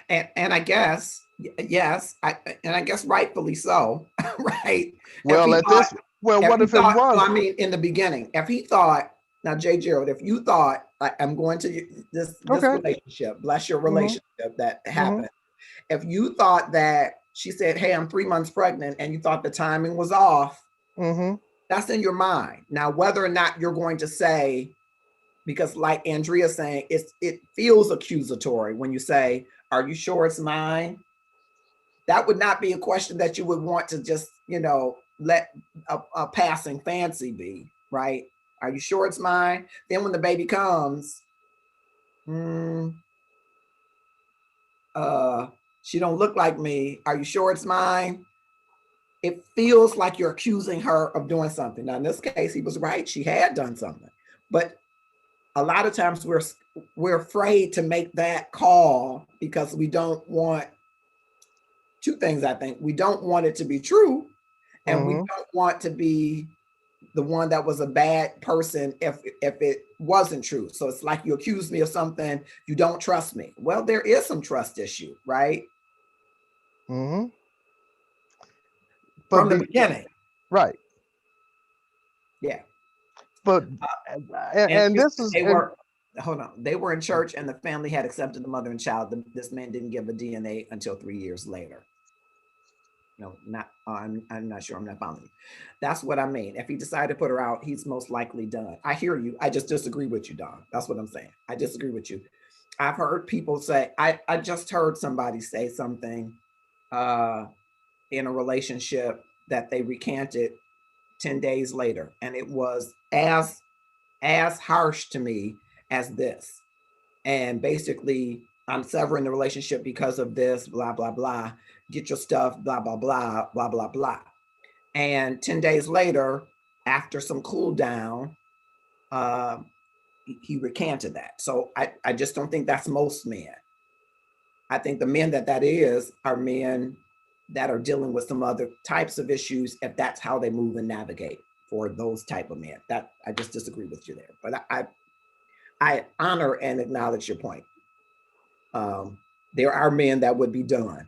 And I guess, yes, I guess rightfully so, right? Well, what if it was? I mean, in the beginning, if he thought, now, J. Gerald, if you thought, like, I'm going to this relationship, bless your relationship that happened. If you thought that she said, hey, I'm 3 months pregnant, and you thought the timing was off, that's in your mind. Now, whether or not you're going to say, because like Andrea's saying, it feels accusatory when you say, are you sure it's mine? That would not be a question that you would want to just, let a passing fancy be, right? Are you sure it's mine? Then when the baby comes, she don't look like me. Are you sure it's mine? it feels like you're accusing her of doing something. Now, in this case, he was right. She had done something. But a lot of times we're afraid to make that call because we don't want two things, I think. We don't want it to be true, and we don't want to be the one that was a bad person if it wasn't true. So it's like you accuse me of something, you don't trust me. Well, there is some trust issue, right? But from the beginning. Right. Yeah. But and this is hold on. They were in church and the family had accepted the mother and child. This man didn't give a DNA until 3 years later. No, not I'm not sure. I'm not following you. That's what I mean. If he decided to put her out, he's most likely done. I hear you. I just disagree with you, Don. That's what I'm saying. I disagree with you. I've heard people say, I just heard somebody say something in a relationship that they recanted 10 days later. And it was as harsh to me as this. And basically, I'm severing the relationship because of this, blah, blah, blah. Get your stuff, blah, blah, blah, blah, blah, blah. And 10 days later, after some cool down, he recanted that. So I just don't think that's most men. I think the men that is are men that are dealing with some other types of issues, if that's how they move and navigate for those type of men. That I just disagree with you there. But I honor and acknowledge your point. There are men that would be done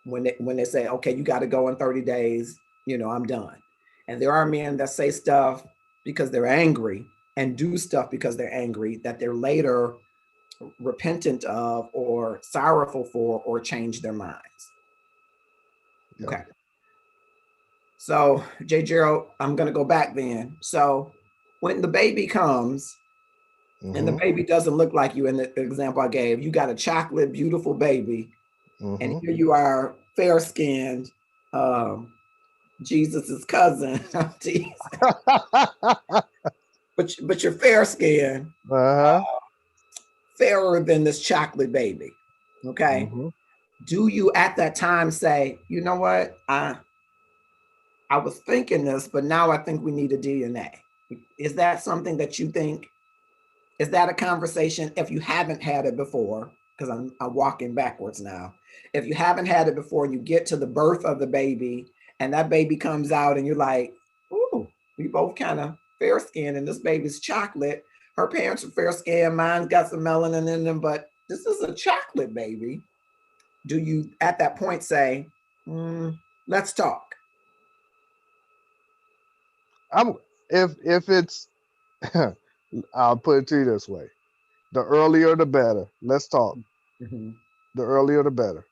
when they say, okay, you got to go in 30 days, I'm done. And there are men that say stuff because they're angry and do stuff because they're angry that they're later repentant of or sorrowful for or change their minds. Yeah. Okay. So, J. Gerald, I'm going to go back then. So when the baby comes, and the baby doesn't look like you in the example I gave, you got a chocolate, beautiful baby, and here you are, fair-skinned, Jesus's cousin, but you're fair-skinned, fairer than this chocolate baby, okay? Do you at that time say, you know what, I was thinking this, but now I think we need a DNA? Is that something that you think? Is that a conversation, if you haven't had it before, because I'm walking backwards now. If you haven't had it before, you get to the birth of the baby and that baby comes out and you're like, ooh, we both kind of fair skinned and this baby's chocolate. Her parents are fair skinned, mine's got some melanin in them, but this is a chocolate baby. Do you at that point say, let's talk? If it's I'll put it to you this way. The earlier, the better. Let's talk. The earlier, the better.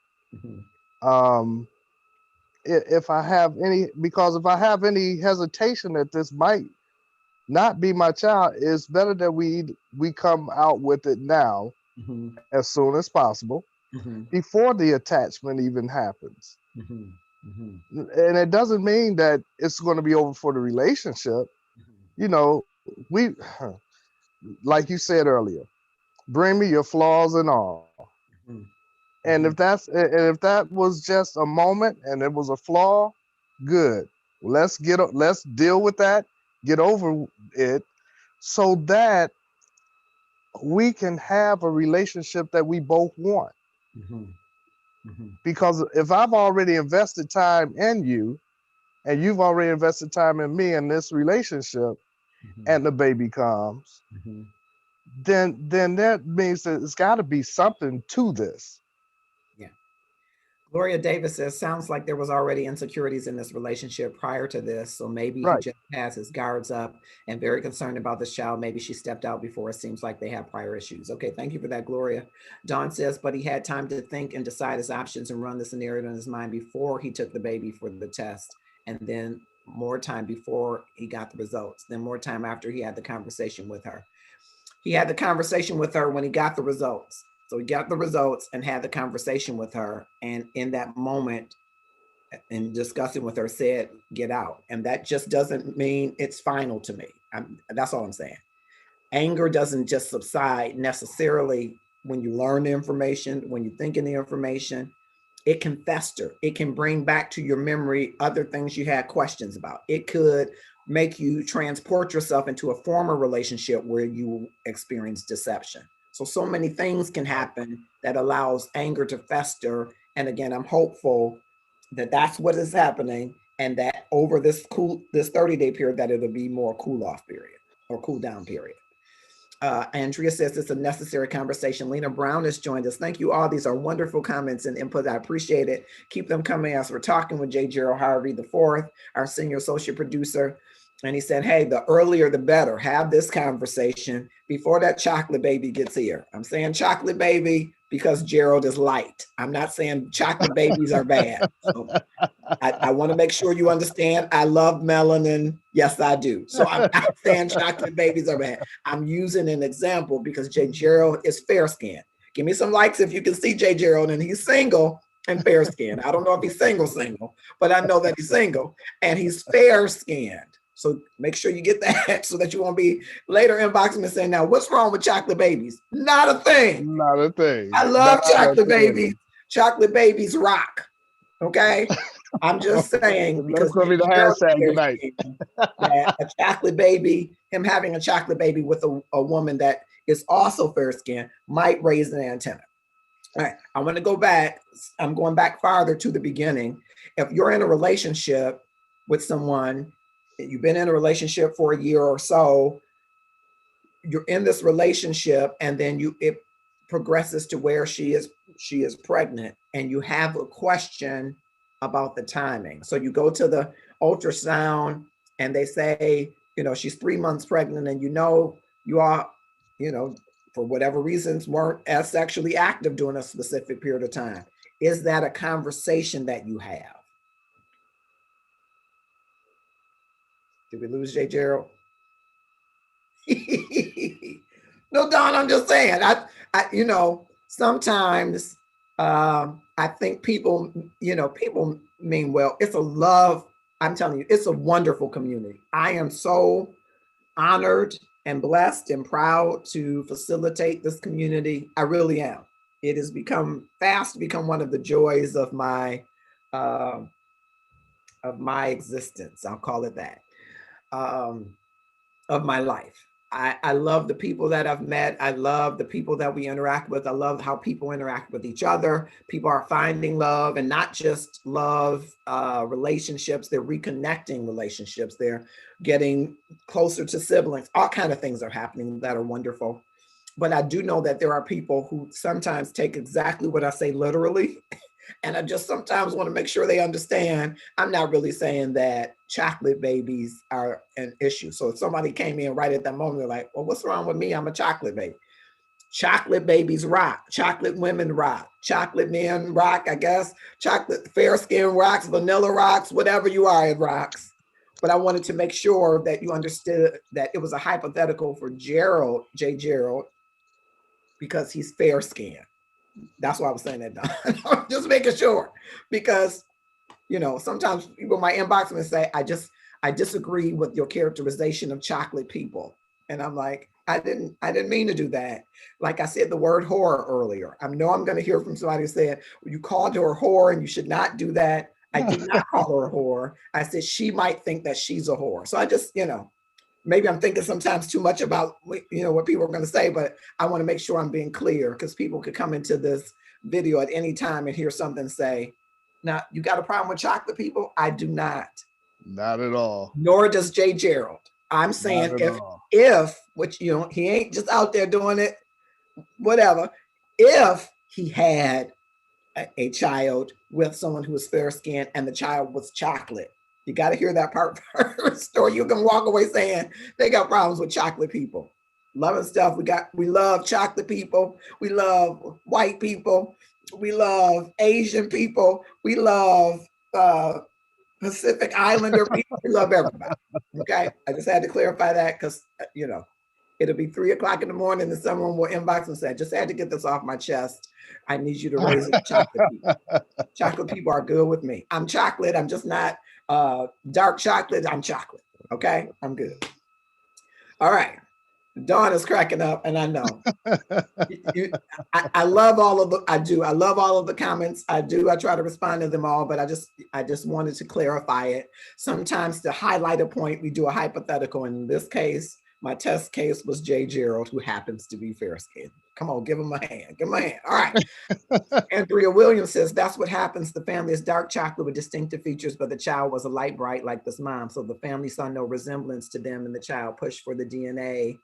If I have any hesitation that this might not be my child, it's better that we come out with it now as soon as possible before the attachment even happens. And it doesn't mean that it's going to be over for the relationship. We, like you said earlier, bring me your flaws and all. And if that was just a moment and it was a flaw, good. Let's deal with that, get over it, so that we can have a relationship that we both want. Because if I've already invested time in you, and you've already invested time in me in this relationship, and the baby comes, then that means that it's got to be something to this. Yeah. Gloria Davis says, sounds like there was already insecurities in this relationship prior to this. So maybe he just has his guards up and very concerned about this child. Maybe she stepped out before. It seems like they have prior issues. Okay, thank you for that, Gloria. Dawn says, but he had time to think and decide his options and run the scenario in his mind before he took the baby for the test. And then more time before he got the results. Then more time after he had the conversation with her. He had the conversation with her when he got the results. So he got the results and had the conversation with her. And in that moment, in discussing with her, said, get out. And that just doesn't mean it's final to me. That's all I'm saying. Anger doesn't just subside necessarily when you learn the information, when you think in the information. It can fester. It can bring back to your memory other things you had questions about. It could make you transport yourself into a former relationship where you experienced deception. So many things can happen that allows anger to fester. And again, I'm hopeful that that's what is happening, and that over this 30-day period, that it'll be more cool off period or cool down period. Andrea says it's a necessary conversation. Lena Brown has joined us. Thank you all. These are wonderful comments and input. I appreciate it. Keep them coming as we're talking with J. Gerald Harvey IV, our senior associate producer. And he said, hey, the earlier the better. Have this conversation before that chocolate baby gets here. I'm saying chocolate baby because Gerald is light. I'm not saying chocolate babies are bad. So I want to make sure you understand. I love melanin. Yes, I do. So I'm not saying chocolate babies are bad. I'm using an example because J. Gerald is fair skinned. Give me some likes if you can see J. Gerald, and he's single and fair skinned. I don't know if he's single, but I know that he's single and he's fair skinned. So make sure you get that so that you won't be later inboxing me saying, now, what's wrong with chocolate babies? Not a thing. Not a thing. I love chocolate babies. Chocolate babies rock. Okay? I'm just saying, because me the hashtag tonight. That a chocolate baby, him having a chocolate baby with a woman that is also fair skinned might raise an antenna. All right, I want to go back. I'm going back farther to the beginning. If you're in a relationship with someone, you've been in a relationship for a year or so, you're in this relationship, and then it progresses to where she is pregnant, and you have a question about the timing. So you go to the ultrasound and they say, she's 3 months pregnant, and you are, for whatever reasons, weren't as sexually active during a specific period of time. Is that a conversation that you have? Did we lose J. Gerald? No, Don, I'm just saying, I sometimes I think people mean well. It's a love. I'm telling you, it's a wonderful community. I am so honored and blessed and proud to facilitate this community. I really am. It has become one of the joys of my existence. I'll call it that, of my life. I love the people that I've met. I love the people that we interact with. I love how people interact with each other. People are finding love, and not just love relationships. They're reconnecting relationships. They're getting closer to siblings. All kinds of things are happening that are wonderful. But I do know that there are people who sometimes take exactly what I say literally. And I just sometimes want to make sure they understand I'm not really saying that chocolate babies are an issue. So if somebody came in right at that moment, they're like, well, what's wrong with me? I'm a chocolate baby. Chocolate babies rock. Chocolate women rock. Chocolate men rock, I guess. Chocolate fair skin rocks, vanilla rocks, whatever you are, it rocks. But I wanted to make sure that you understood that it was a hypothetical for J. Gerald, because he's fair skinned. That's why I was saying that, Don. Just making sure, because sometimes people might inbox me and say, I disagree with your characterization of chocolate people. And I'm like, I didn't mean to do that. Like I said, the word whore earlier. I know I'm going to hear from somebody who said, well, you called her a whore and you should not do that. I did not call her a whore. I said she might think that she's a whore. So I just, maybe I'm thinking sometimes too much about, what people are going to say, but I want to make sure I'm being clear, because people could come into this video at any time and hear something say, now, you got a problem with chocolate people? I do not. Not at all. Nor does J. Gerald. I'm saying if, which, he ain't just out there doing it, whatever. If he had a child with someone who was fair skinned and the child was chocolate, you got to hear that part first, or you can walk away saying they got problems with chocolate people. Loving stuff. We love chocolate people. We love white people. We love Asian people. We love Pacific Islander people. We love everybody. Okay. I just had to clarify that because, it'll be 3:00 in the morning and someone will inbox and say, I just had to get this off my chest. I need you to raise it. Chocolate people. Chocolate people are good with me. I'm chocolate. I'm just not dark chocolate. I'm chocolate. Okay. I'm good. All right. Dawn is cracking up, and I know. I love all of the. I love all of the comments. I do. I try to respond to them all, but I just wanted to clarify it. Sometimes to highlight a point, we do a hypothetical. In this case, my test case was Jay Gerald, who happens to be fair skinned. Come on, give him a hand. Give him a hand. All right. Andrea Williams says that's what happens. The family is dark chocolate with distinctive features, but the child was a light bright like this mom. So the family saw no resemblance to them, and the child pushed for the DNA.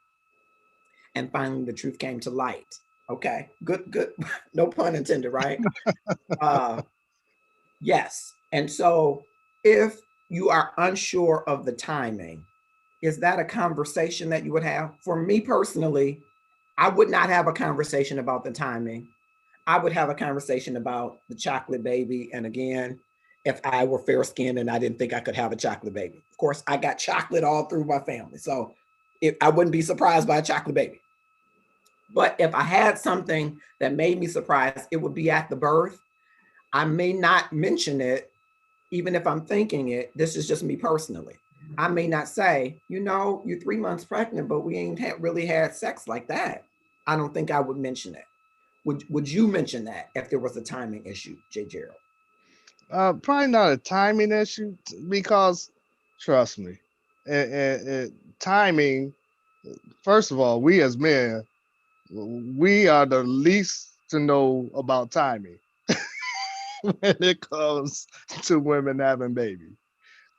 And finally, the truth came to light. Okay, good. No pun intended, right? Yes. And so if you are unsure of the timing, is that a conversation that you would have? For me personally, I would not have a conversation about the timing. I would have a conversation about the chocolate baby. And again, if I were fair skinned and I didn't think I could have a chocolate baby. Of course, I got chocolate all through my family. So I wouldn't be surprised by a chocolate baby. But if I had something that made me surprised, it would be at the birth. I may not mention it, even if I'm thinking it. This is just me personally. I may not say, you're 3 months pregnant, but we ain't really had sex like that. I don't think I would mention it. Would you mention that if there was a timing issue, Jay Gerald? Probably not a timing issue because, trust me, timing. First of all, we as men, we are the least to know about timing when it comes to women having babies.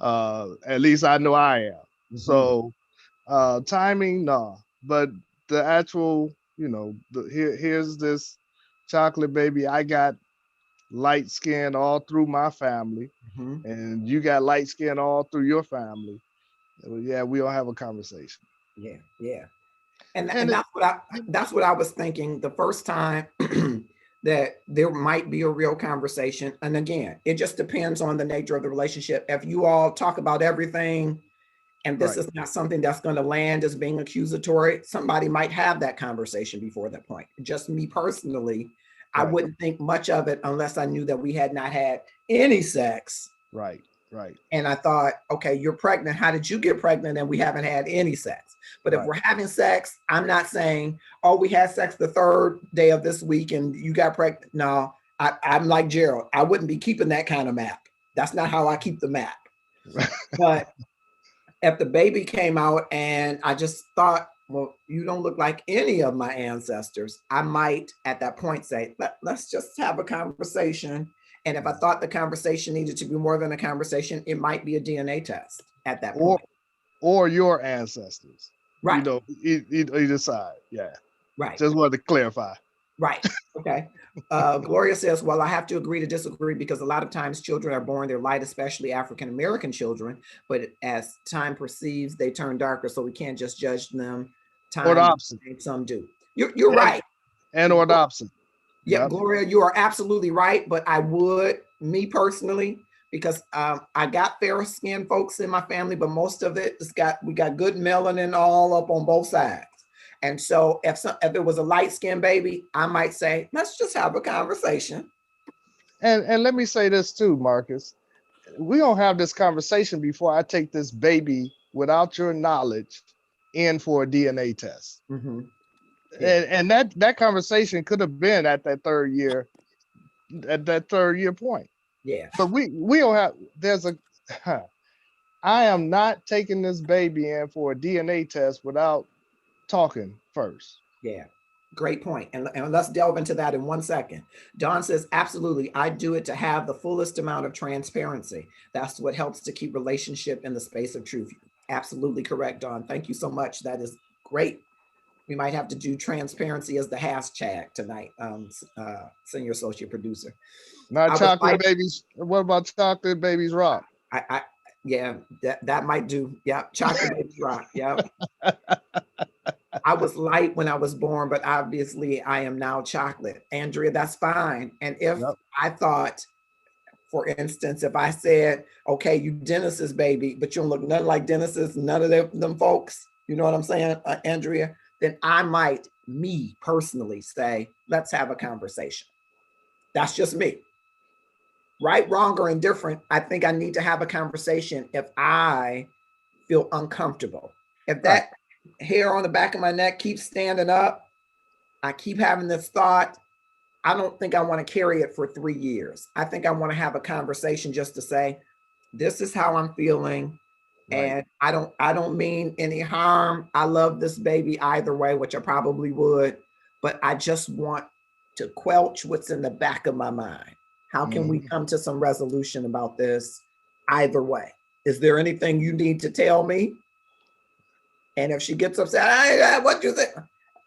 At least I know I am. Mm-hmm. So timing, no. But the actual, here's this chocolate baby. I got light skin all through my family, and you got light skin all through your family. Yeah, we'll have a conversation. Yeah. And that's what I was thinking the first time that there might be a real conversation. And again, it just depends on the nature of the relationship. If you all talk about everything and this is not something that's going to land as being accusatory, somebody might have that conversation before that point. Just me personally, I wouldn't think much of it unless I knew that we had not had any sex. Right. And I thought, okay, you're pregnant. How did you get pregnant? And we haven't had any sex. But if we're having sex, I'm not saying, oh, we had sex the third day of this week and you got pregnant. No, I'm like Gerald. I wouldn't be keeping that kind of map. That's not how I keep the map. But if the baby came out and I just thought, well, you don't look like any of my ancestors, I might at that point say, let's just have a conversation. And if I thought the conversation needed to be more than a conversation, it might be a DNA test at that point. Or your ancestors. Right. Either side. Yeah. Right. Just wanted to clarify. Right. Okay. Gloria says, well, I have to agree to disagree because a lot of times children are born, they're light, especially African-American children, but as time proceeds, they turn darker. So we can't just judge them. Or the opposite. Some do. You're right. Or the opposite. Yeah, yep. Gloria, you are absolutely right. But I would, me personally, because I got fair skinned folks in my family, but most of it we got good melanin all up on both sides. And so if it was a light skinned baby, I might say, let's just have a conversation. And let me say this too, Marcus. We don't have this conversation before I take this baby without your knowledge in for a DNA test. Mm-hmm. Yeah. And that conversation could have been at that third year point. Yeah. But we don't have, I am not taking this baby in for a DNA test without talking first. Yeah. Great point. And let's delve into that in 1 second. Dawn says, absolutely. I do it to have the fullest amount of transparency. That's what helps to keep relationship in the space of truth. Absolutely correct, Dawn. Thank you so much. That is great. We might have to do transparency as the hashtag tonight, senior associate producer. Not chocolate babies. What about chocolate babies rock? Yeah, that might do. Yeah, chocolate babies rock. Yeah. I was light when I was born, but obviously I am now chocolate. Andrea, that's fine. And if I thought, for instance, if I said, okay, you Dennis's baby, but you don't look nothing like Dennis's, none of them folks, you know what I'm saying, Andrea? Then I might, me personally, say, let's have a conversation. That's just me. Right, wrong, or indifferent, I think I need to have a conversation if I feel uncomfortable. If that hair on the back of my neck keeps standing up. I keep having this thought. I don't think I want to carry it for 3 years. I think I want to have a conversation just to say, this is how I'm feeling. Right. And I don't mean any harm. I love this baby either way, which I probably would, but I just want to quelch what's in the back of my mind. How can we come to some resolution about this either way? Is there anything you need to tell me? And if she gets upset, what you think?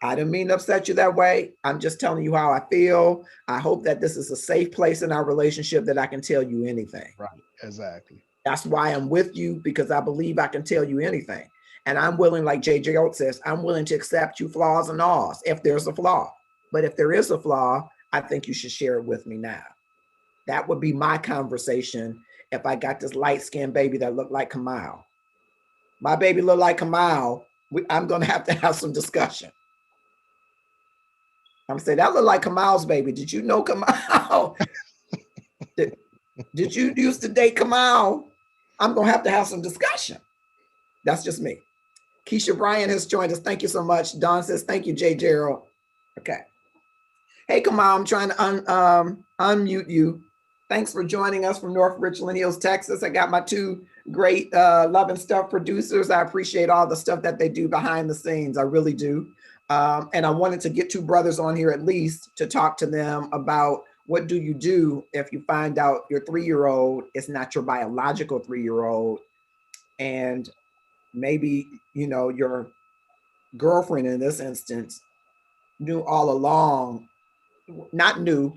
I didn't mean to upset you that way. I'm just telling you how I feel. I hope that this is a safe place in our relationship that I can tell you anything. Right. Exactly. That's why I'm with you, because I believe I can tell you anything. And I'm willing, like JJ Oates says, I'm willing to accept you flaws and alls if there's a flaw. But if there is a flaw, I think you should share it with me now. That would be my conversation if I got this light-skinned baby that looked like Kamal. My baby looked like Kamal. I'm going to have some discussion. I'm saying that looked like Kamal's baby. Did you know Kamal? did you used to date Kamal? I'm going to have some discussion. That's just me. Keisha Bryan has joined us. Thank you so much. Don says, thank you, Jay Gerald. Okay. Hey, Kamal, I'm trying to unmute you. Thanks for joining us from North Richland Hills, Texas. I got my two great Love and Stuff producers. I appreciate all the stuff that they do behind the scenes. I really do. And I wanted to get two brothers on here at least to talk to them about what do you do if you find out your 3-year-old is not your biological 3-year-old, and maybe, you know, your girlfriend in this instance knew all along, not knew.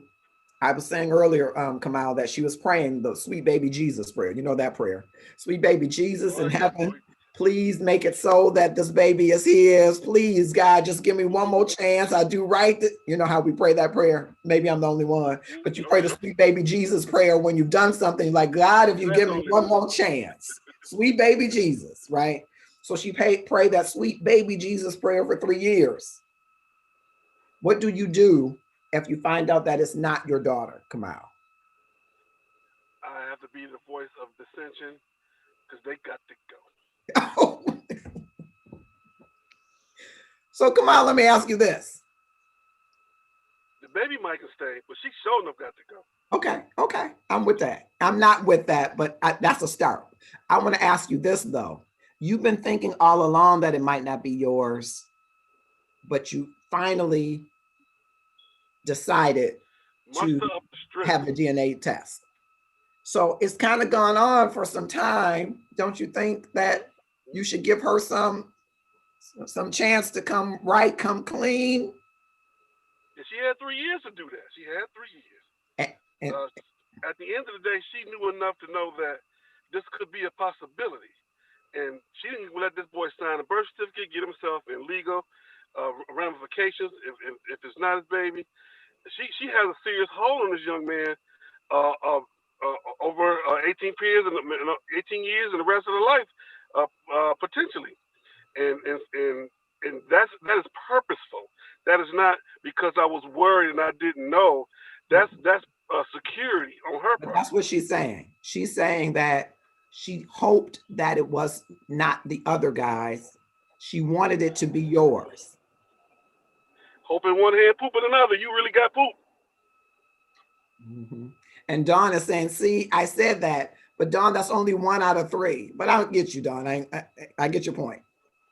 I was saying earlier, Kamal, that she was praying the sweet baby Jesus prayer. You know that prayer. Sweet baby Jesus in heaven, please make it so that this baby is his. Please, God, just give me one more chance. I do right. You know how we pray that prayer? Maybe I'm the only one, but you pray the sweet baby Jesus prayer when you've done something like, God, if you give me one more chance, sweet baby Jesus, right? So she prayed that sweet baby Jesus prayer for 3 years. What do you do if you find out that it's not your daughter, Kamal? I have to be the voice of dissension because they got to go. So Kamal, let me ask you this. The baby might can stay, but she sure enough got to go. Okay. I'm with that. I'm not with that, but that's a start. I want to ask you this though. You've been thinking all along that it might not be yours, but you finally decided to have the DNA test. So it's kind of gone on for some time. Don't you think that you should give her some chance to come right, come clean? And she had 3 years to do that. She had 3 years. And at the end of the day, she knew enough to know that this could be a possibility. And she didn't even let this boy sign a birth certificate, get himself in legal ramifications if it's not his baby. She has a serious hold on this young man over 18 years and 18 years and the rest of her life, potentially. And that is purposeful. That is not because I was worried and I didn't know. That's security on her part. That's what she's saying. She's saying that she hoped that it was not the other guy's. She wanted it to be yours. Hope in one hand, poop in another. You really got poop. Mm-hmm. And Dawn is saying, see, I said that, but Dawn, that's only 1 out of 3. But I'll get you, Dawn. I get your point.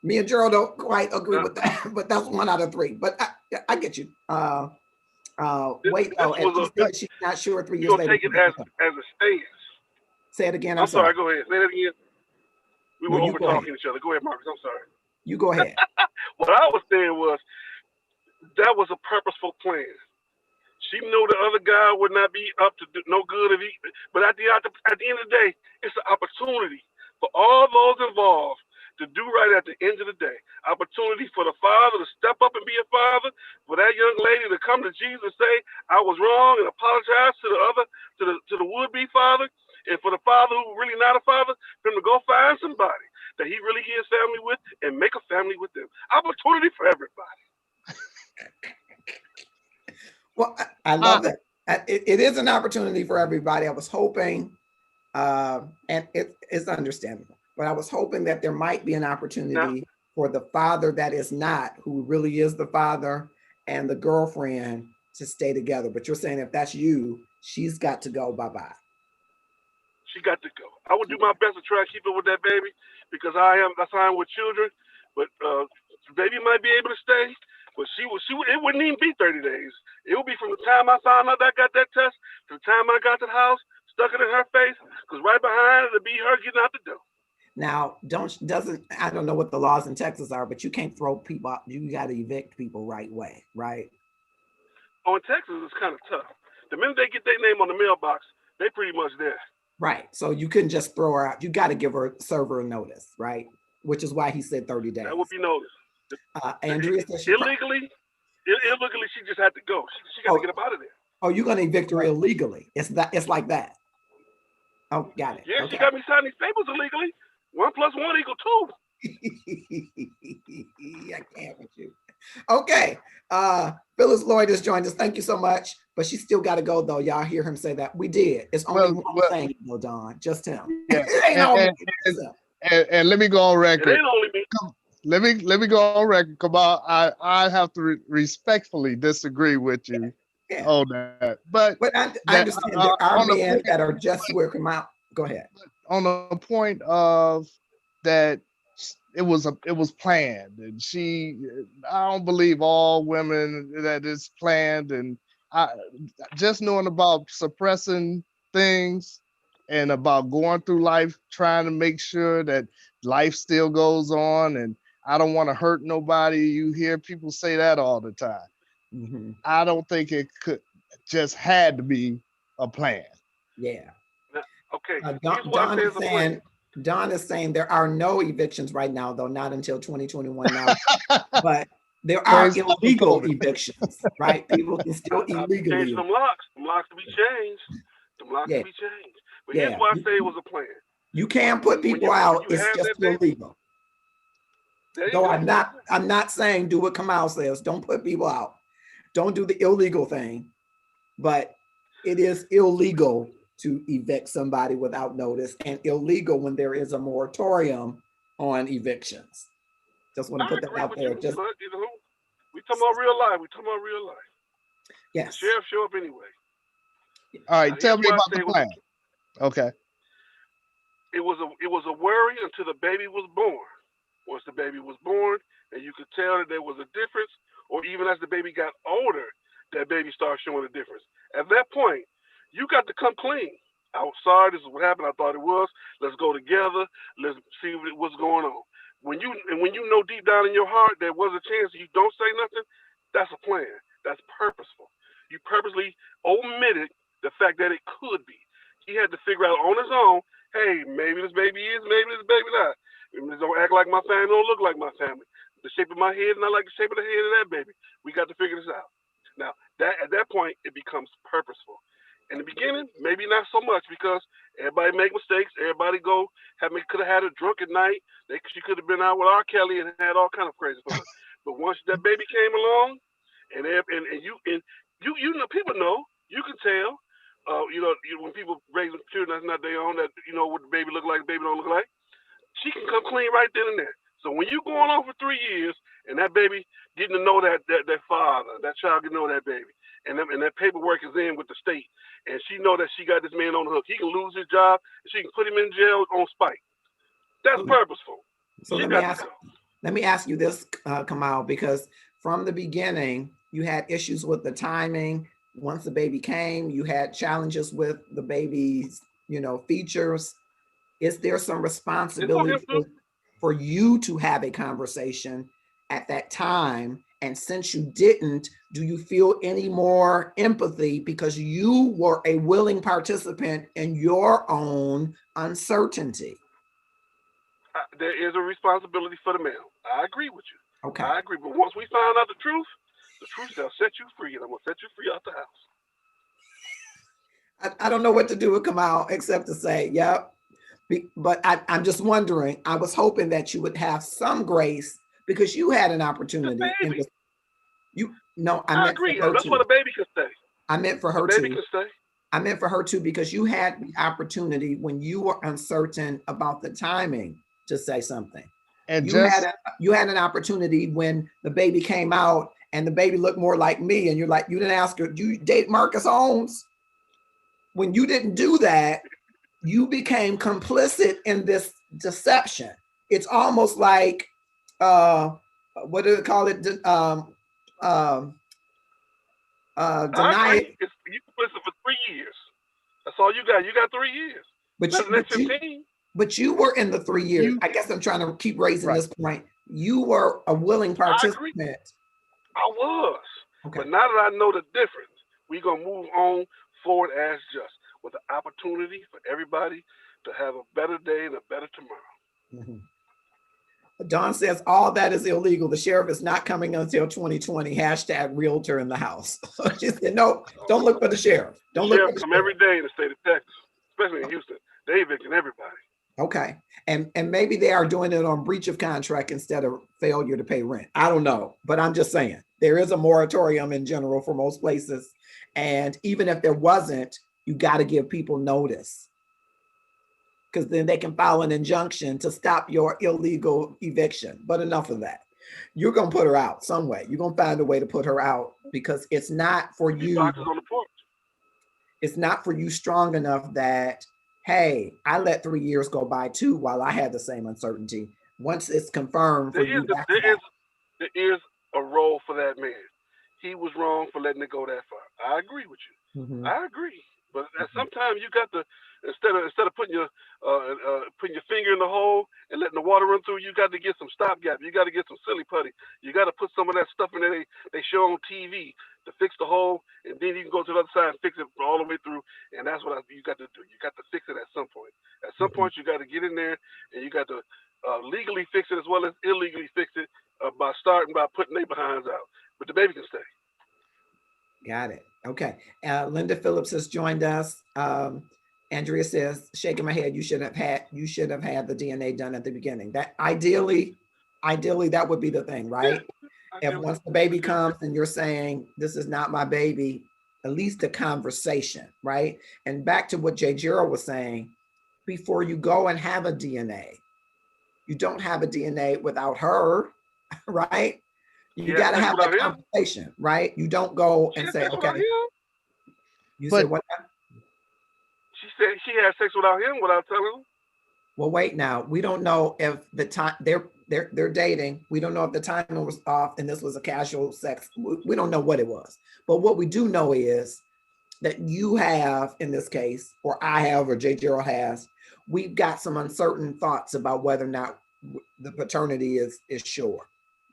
Me and Gerald don't quite agree with that, but that's 1 out of 3. But I get you. Wait, she's not sure 3 years later. Take it as a stance. Say it again. I'm sorry. Go ahead. Say it again. We were over talking each other. Go ahead, Marcus. I'm sorry. You go ahead. What I was saying was that was a purposeful plan. She knew the other guy would not be up to no good but at the end of the day, it's an opportunity for all those involved to do right at the end of the day. Opportunity for the father to step up and be a father, for that young lady to come to Jesus and say, I was wrong, and apologize to the would-be father, and for the father who really not a father, for him to go find somebody that he really is family with and make a family with them. Opportunity for everybody. Well, I love that. It is an opportunity for everybody. I was hoping, and it's understandable, but I was hoping that there might be an opportunity for the father that is not, who really is the father, and the girlfriend to stay together. But you're saying if that's you, she's got to go bye-bye. She got to go. I would do my best to try to keep up with that baby because that's how I am with children. But the baby might be able to stay, but it wouldn't even be 30 days. It would be from the time I found out that I got that test to the time I got to the house, stuck it in her face, because right behind it'll be her getting out the door. Now, I don't know what the laws in Texas are, but you can't throw people out. You got to evict people right away, right? Oh, in Texas, it's kind of tough. The minute they get their name on the mailbox, they pretty much there. Right. So you couldn't just throw her out. You got to serve her a notice, right? Which is why he said 30 days. That would be notice. Andrea says illegally, she just had to go. She got to get up out of there. Oh, you're going to evict her illegally. It's like that. Oh, got it. Yeah, okay. She got me signing these papers illegally. 1 + 1 = 2. I can't with you. Okay. Phyllis Lloyd has joined us. Thank you so much. But she still got to go, though. Y'all hear him say that. We did. It's only one thing, though, Don. Just him. Yeah. and let me go on record. It ain't only me. Let me go on record. Come on. I have to respectfully disagree with you on that. But I understand there are men that are just where come out. Go ahead. On the point of that, it was planned, and I don't believe all women that is planned, and I just knowing about suppressing things and about going through life trying to make sure that life still goes on, and I don't want to hurt nobody. You hear people say that all the time. Mm-hmm. I don't think it could just had to be a plan. Yeah. Okay. Don is saying there are no evictions right now, though not until 2021 now. But there are illegal evictions, right? People can still illegally. Change them locks. Them locks to be changed. But here's why I say it was a plan. You can't put people out. It's just illegal. Though I'm not saying do what Kamal says. Don't put people out. Don't do the illegal thing. But it is illegal to evict somebody without notice, and illegal when there is a moratorium on evictions. Just want to put that out there. We talking about real life. Yes. The sheriff show up anyway. All right, tell me about the plan. Okay. It was a worry until the baby was born. Once the baby was born, and you could tell that there was a difference, or even as the baby got older, that baby started showing a difference. At that point, you got to come clean. I'm sorry, this is what happened. I thought it was. Let's go together. Let's see what's going on. When you know deep down in your heart there was a chance you don't say nothing, that's a plan. That's purposeful. You purposely omitted the fact that it could be. He had to figure out on his own, hey, maybe this baby is, maybe this baby not. It don't act like my family, don't look like my family. The shape of my head, and I like the shape of the head of that baby. We got to figure this out. Now, at that point, it becomes purposeful. In the beginning, maybe not so much because everybody make mistakes. Everybody could have had a drunken night. She could have been out with R. Kelly and had all kind of crazy fun. But once that baby came along, and you know, people know, you can tell. When people raise children that's not their own, that you know what the baby look like, the baby don't look like. She can come clean right then and there. So when you going on for 3 years and that baby getting to know that father, that child getting to know that baby, and that paperwork is in with the state, and she know that she got this man on the hook, he can lose his job, and she can put him in jail on spite. That's purposeful. So let me ask you this, Kamal, because from the beginning you had issues with the timing. Once the baby came, you had challenges with the baby's, features. Is there some responsibility for you to have a conversation at that time? And since you didn't, do you feel any more empathy because you were a willing participant in your own uncertainty? There is a responsibility for the male. I agree with you. Okay. I agree. But once we find out the truth shall set you free, and I'm going to set you free out the house. I don't know what to do with Kamal except to say, yep. But I'm just wondering, I was hoping that you would have some grace because you had an opportunity. I agree. That's where the baby can stay. I meant for her too. The baby can stay. I meant for her too, because you had the opportunity when you were uncertain about the timing to say something. And you had an opportunity when the baby came out and the baby looked more like me, and you're like, you didn't ask her, do you date Marcus Holmes? When you didn't do that, you became complicit in this deception. It's almost like what do they call it? Deny it. You can listen for 3 years. That's all you got. You got 3 years. But you were in the 3 years. I guess I'm trying to keep raising this point. You were a willing participant. I was. Okay. But now that I know the difference, we're going to move on forward as just with the opportunity for everybody to have a better day and a better tomorrow. Mm-hmm. Don says all that is illegal. The sheriff is not coming until 2020. # realtor in the house. She said, no, don't look for the sheriff. Don't look for the sheriff. Come sheriff. every day in the state of Texas, especially in Houston. They evicting everybody. Okay. And maybe they are doing it on breach of contract instead of failure to pay rent. I don't know, but I'm just saying there is a moratorium in general for most places. And even if there wasn't, you got to give people notice, because then they can file an injunction to stop your illegal eviction. But enough of that. You're going to put her out some way. You're going to find a way to put her out, because it's not for you. Boxes on the porch. It's not for you strong enough that, hey, I let 3 years go by too while I had the same uncertainty. Once it's confirmed for you, there is a role for that man. He was wrong for letting it go that far. I agree with you. Mm-hmm. I agree. But sometimes you got to, instead of putting your finger in the hole and letting the water run through, you got to get some stopgap. You got to get some silly putty. You got to put some of that stuff in there they show on TV to fix the hole, and then you can go to the other side and fix it all the way through. And that's what you got to do. You got to fix it at some point. At some point, you got to get in there and you got to legally fix it as well as illegally fix it by putting their behinds out. But the baby can stay. Got it. Okay. Linda Phillips has joined us. Andrea says, shaking my head, you should have had the DNA done at the beginning. That ideally that would be the thing, right? Yeah. If once the baby comes and you're saying, this is not my baby, at least a conversation, right? And back to what Jay Gerald was saying, before you go and have a DNA, you don't have a DNA without her, right? You got to have that conversation, right? You don't go and say, okay. You said what? She said she had sex without him without telling him. Well, wait now. We don't know if the time they're dating. We don't know if the timing was off and this was a casual sex. We don't know what it was. But what we do know is that you have, in this case, or I have, or Jay Gerald has, we've got some uncertain thoughts about whether or not the paternity is sure.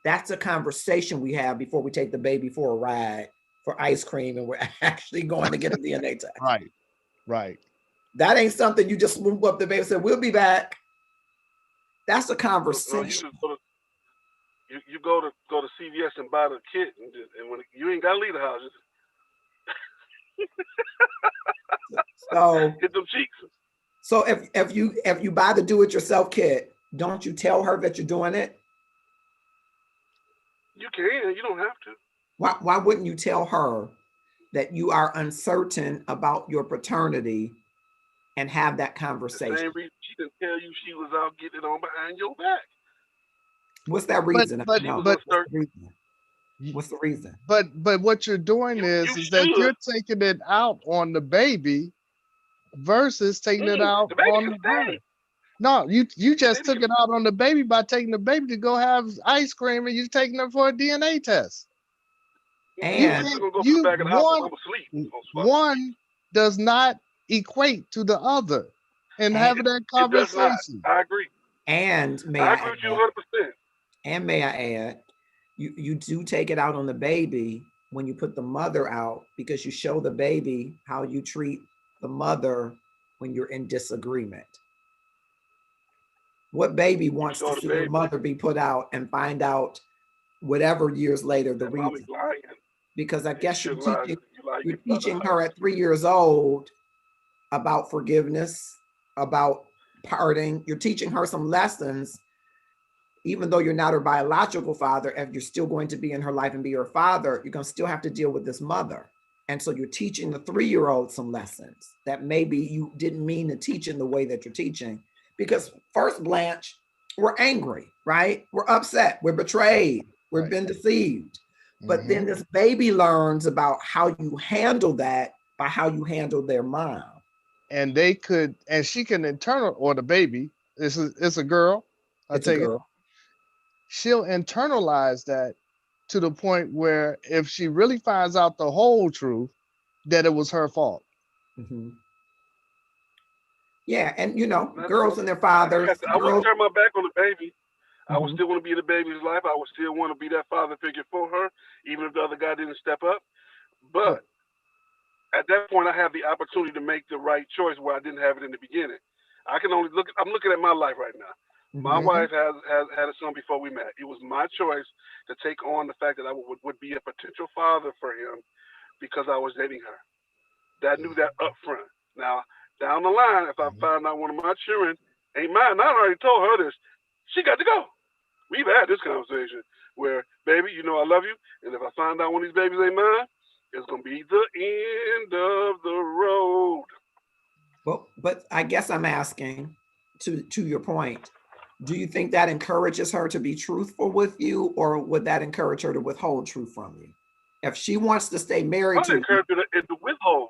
That's a conversation we have before we take the baby for a ride for ice cream and we're actually going to get a DNA test. Right. That ain't something you just move up the baby and say, we'll be back. That's a conversation. No, you go to CVS and buy the kit, and when you ain't got to leave the house. So hit them cheeks. So if you buy the do-it-yourself kit, don't you tell her that you're doing it? You can. You don't have to. Why wouldn't you tell her that you are uncertain about your paternity and have that conversation? The same reason she didn't tell you she was out getting it on behind your back. What's that reason? What's the reason? But what you're doing is that you're taking it out on the baby versus taking it out on her. No, you just took it out on the baby by taking the baby to go have ice cream, and you're taking her for a DNA test. And one does not equate to the other, and having that conversation. I agree. And may I agree with you 100%. And may I add, you do take it out on the baby when you put the mother out, because you show the baby how you treat the mother when you're in disagreement. What baby wants to see their mother be put out and find out whatever years later the reason? Because I guess you're teaching her at 3 years old about forgiveness, about parting. You're teaching her some lessons, even though you're not her biological father. If you're still going to be in her life and be her father, you're going to still have to deal with this mother. And so you're teaching the 3-year-old some lessons that maybe you didn't mean to teach in the way that you're teaching. Because first, Blanche, we're angry, right? We're upset, we're betrayed, we've been deceived. But then this baby learns about how you handle that by how you handle their mom. And she can or the baby, it's a girl, I It's a take it. girl. She'll internalize that to the point where if she really finds out the whole truth, that it was her fault. Yeah, and girls and their fathers. I wouldn't turn my back on the baby. I would Mhm. still want to be in the baby's life. I would still want to be that father figure for her, even if the other guy didn't step up. But at that point, I have the opportunity to make the right choice where I didn't have it in the beginning. I can only look. I'm looking at my life right now. My wife has had a son before we met. It was my choice to take on the fact that I would be a potential father for him because I was dating her. That knew that up front. Now, down the line, if I find out one of my children ain't mine, I already told her this. She got to go. We've had this conversation where, baby, you know I love you, and if I find out one of these babies ain't mine, it's gonna be the end of the road. But I guess I'm asking, to your point, do you think that encourages her to be truthful with you, or would that encourage her to withhold truth from you? If she wants to stay married to you, encourage her to withhold.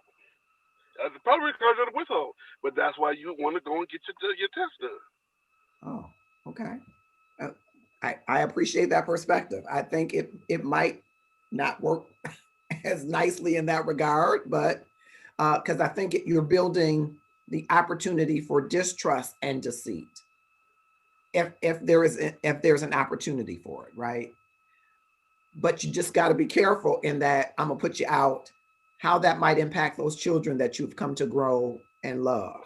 I'd probably encourage her to withhold, but that's why you want to go and get your test done. Oh, okay. I appreciate that perspective. I think it might not work as nicely in that regard, but because I think you're building the opportunity for distrust and deceit. If there's an opportunity for it, right? But you just got to be careful in that I'm gonna put you out, how that might impact those children that you've come to grow and love.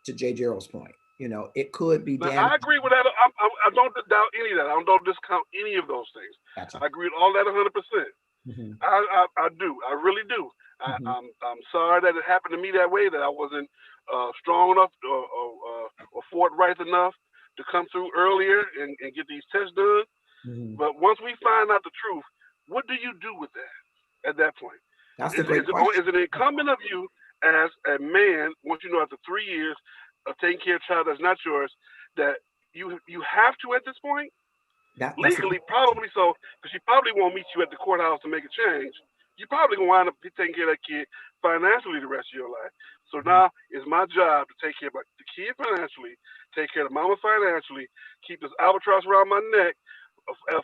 To Jay Gerald's point, it could be Now, damaging. I agree with that. I don't doubt any of that. I don't discount any of those things. Gotcha. I agree with all that 100%. I do. I really do. I'm sorry that it happened to me that way. That I wasn't strong enough or forthright enough to come through earlier and get these tests done. But once we find out the truth, what do you do with that at that point? That's a great question. Is it incumbent of you as a man, once you know after 3 years of taking care of a child that's not yours, that you have to at this point? Legally, probably so, because she probably won't meet you at the courthouse to make a change. You probably gonna wind up taking care of that kid financially the rest of your life. So now it's my job to take care of the kid financially, take care of the mama financially, keep this albatross around my neck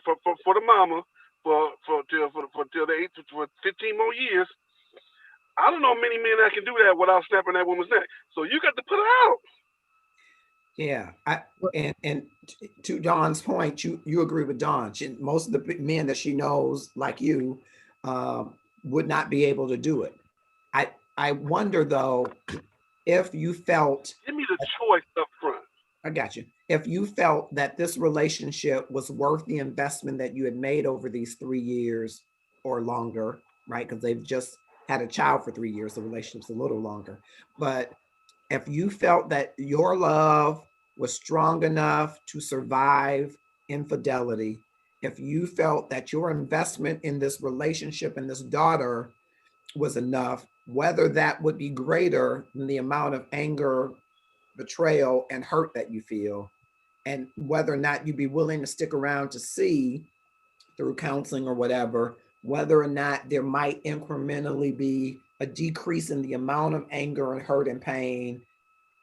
for the mama till the 15 more years. I don't know many men that can do that without snapping that woman's neck. So you got to put her out. Yeah, and to Dawn's point, you agree with Dawn. Most of the men that she knows, like you, would not be able to do it. I wonder though, if you felt. Give me the choice up front. I got you. If you felt that this relationship was worth the investment that you had made over these 3 years or longer, right? Because they've just had a child for 3 years, the relationship's a little longer. But if you felt that your love was strong enough to survive infidelity, if you felt that your investment in this relationship and this daughter was enough, whether that would be greater than the amount of anger, betrayal, and hurt that you feel, and whether or not you'd be willing to stick around to see through counseling or whatever, whether or not there might incrementally be a decrease in the amount of anger and hurt and pain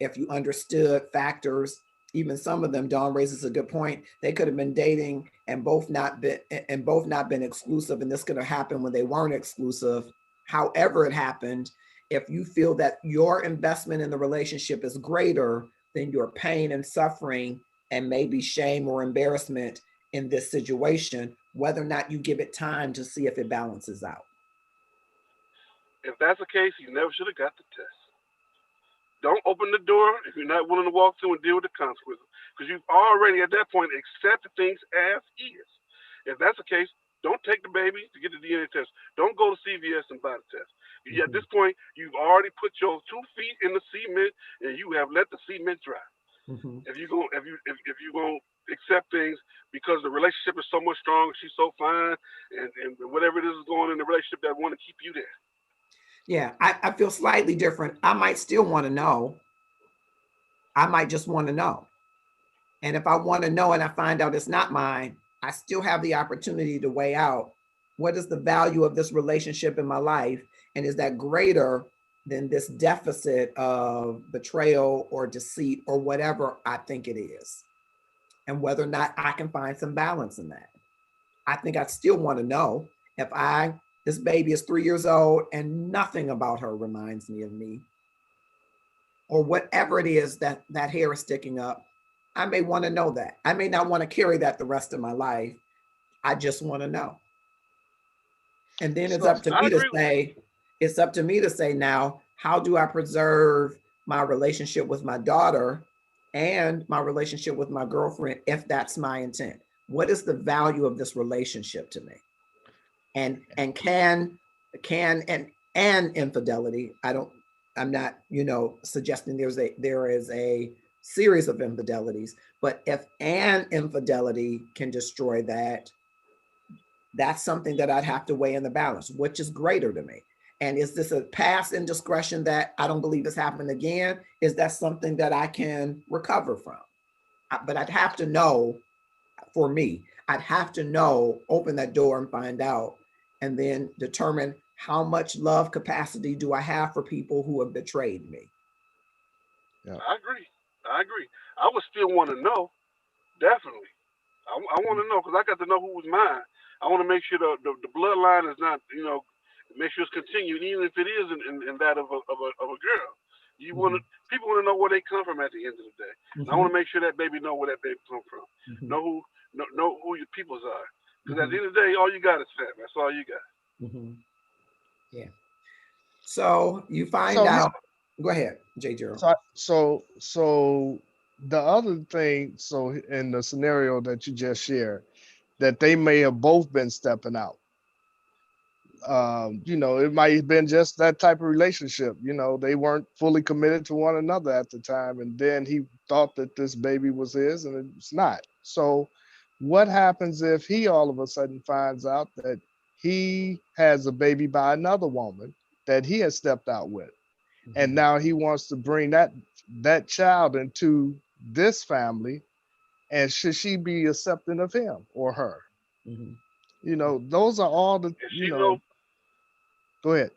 if you understood factors. Even some of them, Dawn raises a good point, they could have been dating and both not been exclusive, and this could have happened when they weren't exclusive. However it happened, if you feel that your investment in the relationship is greater than your pain and suffering and maybe shame or embarrassment in this situation, whether or not you give it time to see if it balances out. If that's the case, you never should have got the test. Don't open the door if you're not willing to walk through and deal with the consequences, because you've already at that point accepted things as is. If that's the case, don't take the baby to get the DNA test. Don't go to CVS and buy the test. At this point, you've already put your 2 feet in the cement and you have let the cement dry. If you're gonna accept things because the relationship is so much stronger, she's so fine, and whatever it is going in the relationship that want to keep you there. Yeah, I feel slightly different. I might still want to know. I might just want to know. And if I want to know and I find out it's not mine, I still have the opportunity to weigh out what is the value of this relationship in my life, and is that greater than this deficit of betrayal or deceit or whatever I think it is, and whether or not I can find some balance in that. I think I still want to know if this baby is 3 years old and nothing about her reminds me of me, or whatever it is that hair is sticking up. I may want to know that. I may not want to carry that the rest of my life. I just want to know. And then it's up to me to say now, how do I preserve my relationship with my daughter and my relationship with my girlfriend, if that's my intent? What is the value of this relationship to me? And can infidelity, I'm not, suggesting there is a series of infidelities, but if an infidelity can destroy that, that's something that I'd have to weigh in the balance. Which is greater to me? And is this a past indiscretion that I don't believe has happened again? Is that something that I can recover from? But I'd have to know, for me, I'd have to know, open that door and find out, and then determine how much love capacity do I have for people who have betrayed me. Yeah. I agree. I would still want to know, definitely. I want to know, because I got to know who was mine. I want to make sure the bloodline is not, make sure it's continued, even if it is in that of a girl. You want to, people want to know where they come from at the end of the day. And I want to make sure that baby know where that baby come from. Know who your peoples are. Because at the end of the day, all you got is family. That's all you got. Yeah. So you find out. Go ahead, J. Gerald. So the other thing, in the scenario that you just shared, that they may have both been stepping out. It might have been just that type of relationship. They weren't fully committed to one another at the time, and then he thought that this baby was his, and it's not. So what happens if he all of a sudden finds out that he has a baby by another woman that he has stepped out with, and now he wants to bring that child into this family, and should she be accepting of him or her? Those are all the, go ahead.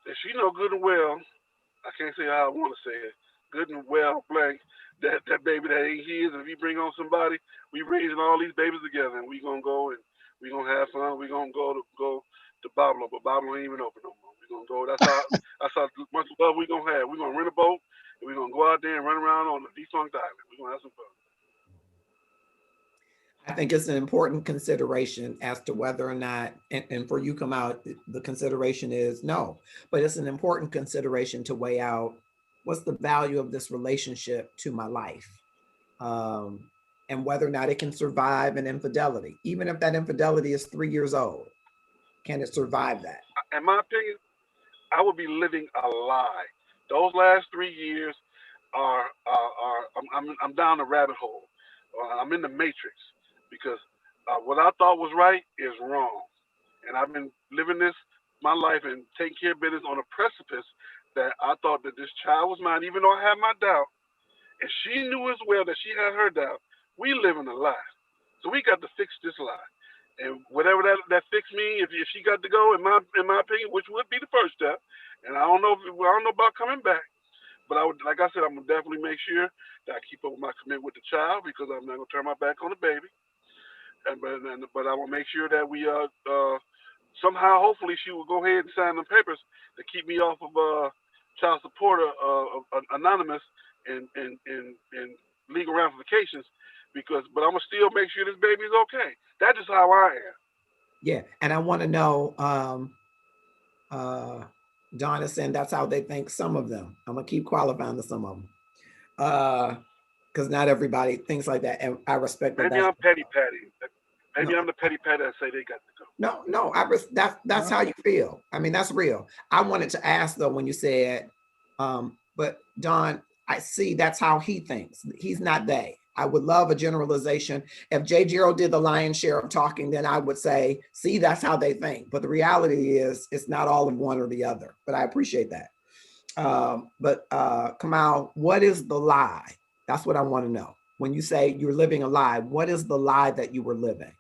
If she know good and well, I can't say how I want to say it, good and well, blank, that baby that ain't his, and if he bring on somebody, we raising all these babies together, and we gonna go and we gonna have fun. We gonna go to Babylon, but Babylon ain't even open no more. We gonna go. That's how much love we gonna have. We gonna rent a boat, and we gonna go out there and run around on the defunct island. We gonna have some fun. I think it's an important consideration as to whether or not, and for you come out, the consideration is no, but it's an important consideration to weigh out what's the value of this relationship to my life, and whether or not it can survive an infidelity. Even if that infidelity is 3 years old, can it survive that? In my opinion, I would be living a lie. Those last 3 years are I'm down the rabbit hole. I'm in the matrix. Because what I thought was right is wrong. And I've been living my life and taking care of business on a precipice that I thought that this child was mine, even though I had my doubt. And she knew as well that she had her doubt. We live in a lie. So we got to fix this lie. And whatever that fix me, if she got to go, in my opinion, which would be the first step, and I don't know about coming back. But like I said, I'm gonna definitely make sure that I keep up with my commitment with the child, because I'm not gonna turn my back on the baby. But I will make sure that we somehow, hopefully, she will go ahead and sign the papers to keep me off of child support anonymous and legal ramifications. But I'm gonna still make sure this baby is okay. That's just how I am. Yeah, and I want to know. Don is saying that's how they think. Some of them. I'm gonna keep qualifying to some of them. Because not everybody thinks like that, and I respect that. Maybe I'm petty patty. Maybe I'm the petty patty that say they got to go. No, that's how you feel. I mean, that's real. I wanted to ask though, when you said, but Don, I see that's how he thinks. He's not they. I would love a generalization. If J. Gerald did the lion's share of talking, then I would say, see, that's how they think. But the reality is, it's not all of one or the other. But I appreciate that. But Kamal, what is the lie? That's what I want to know. When you say you're living a lie, what is the lie that you were living?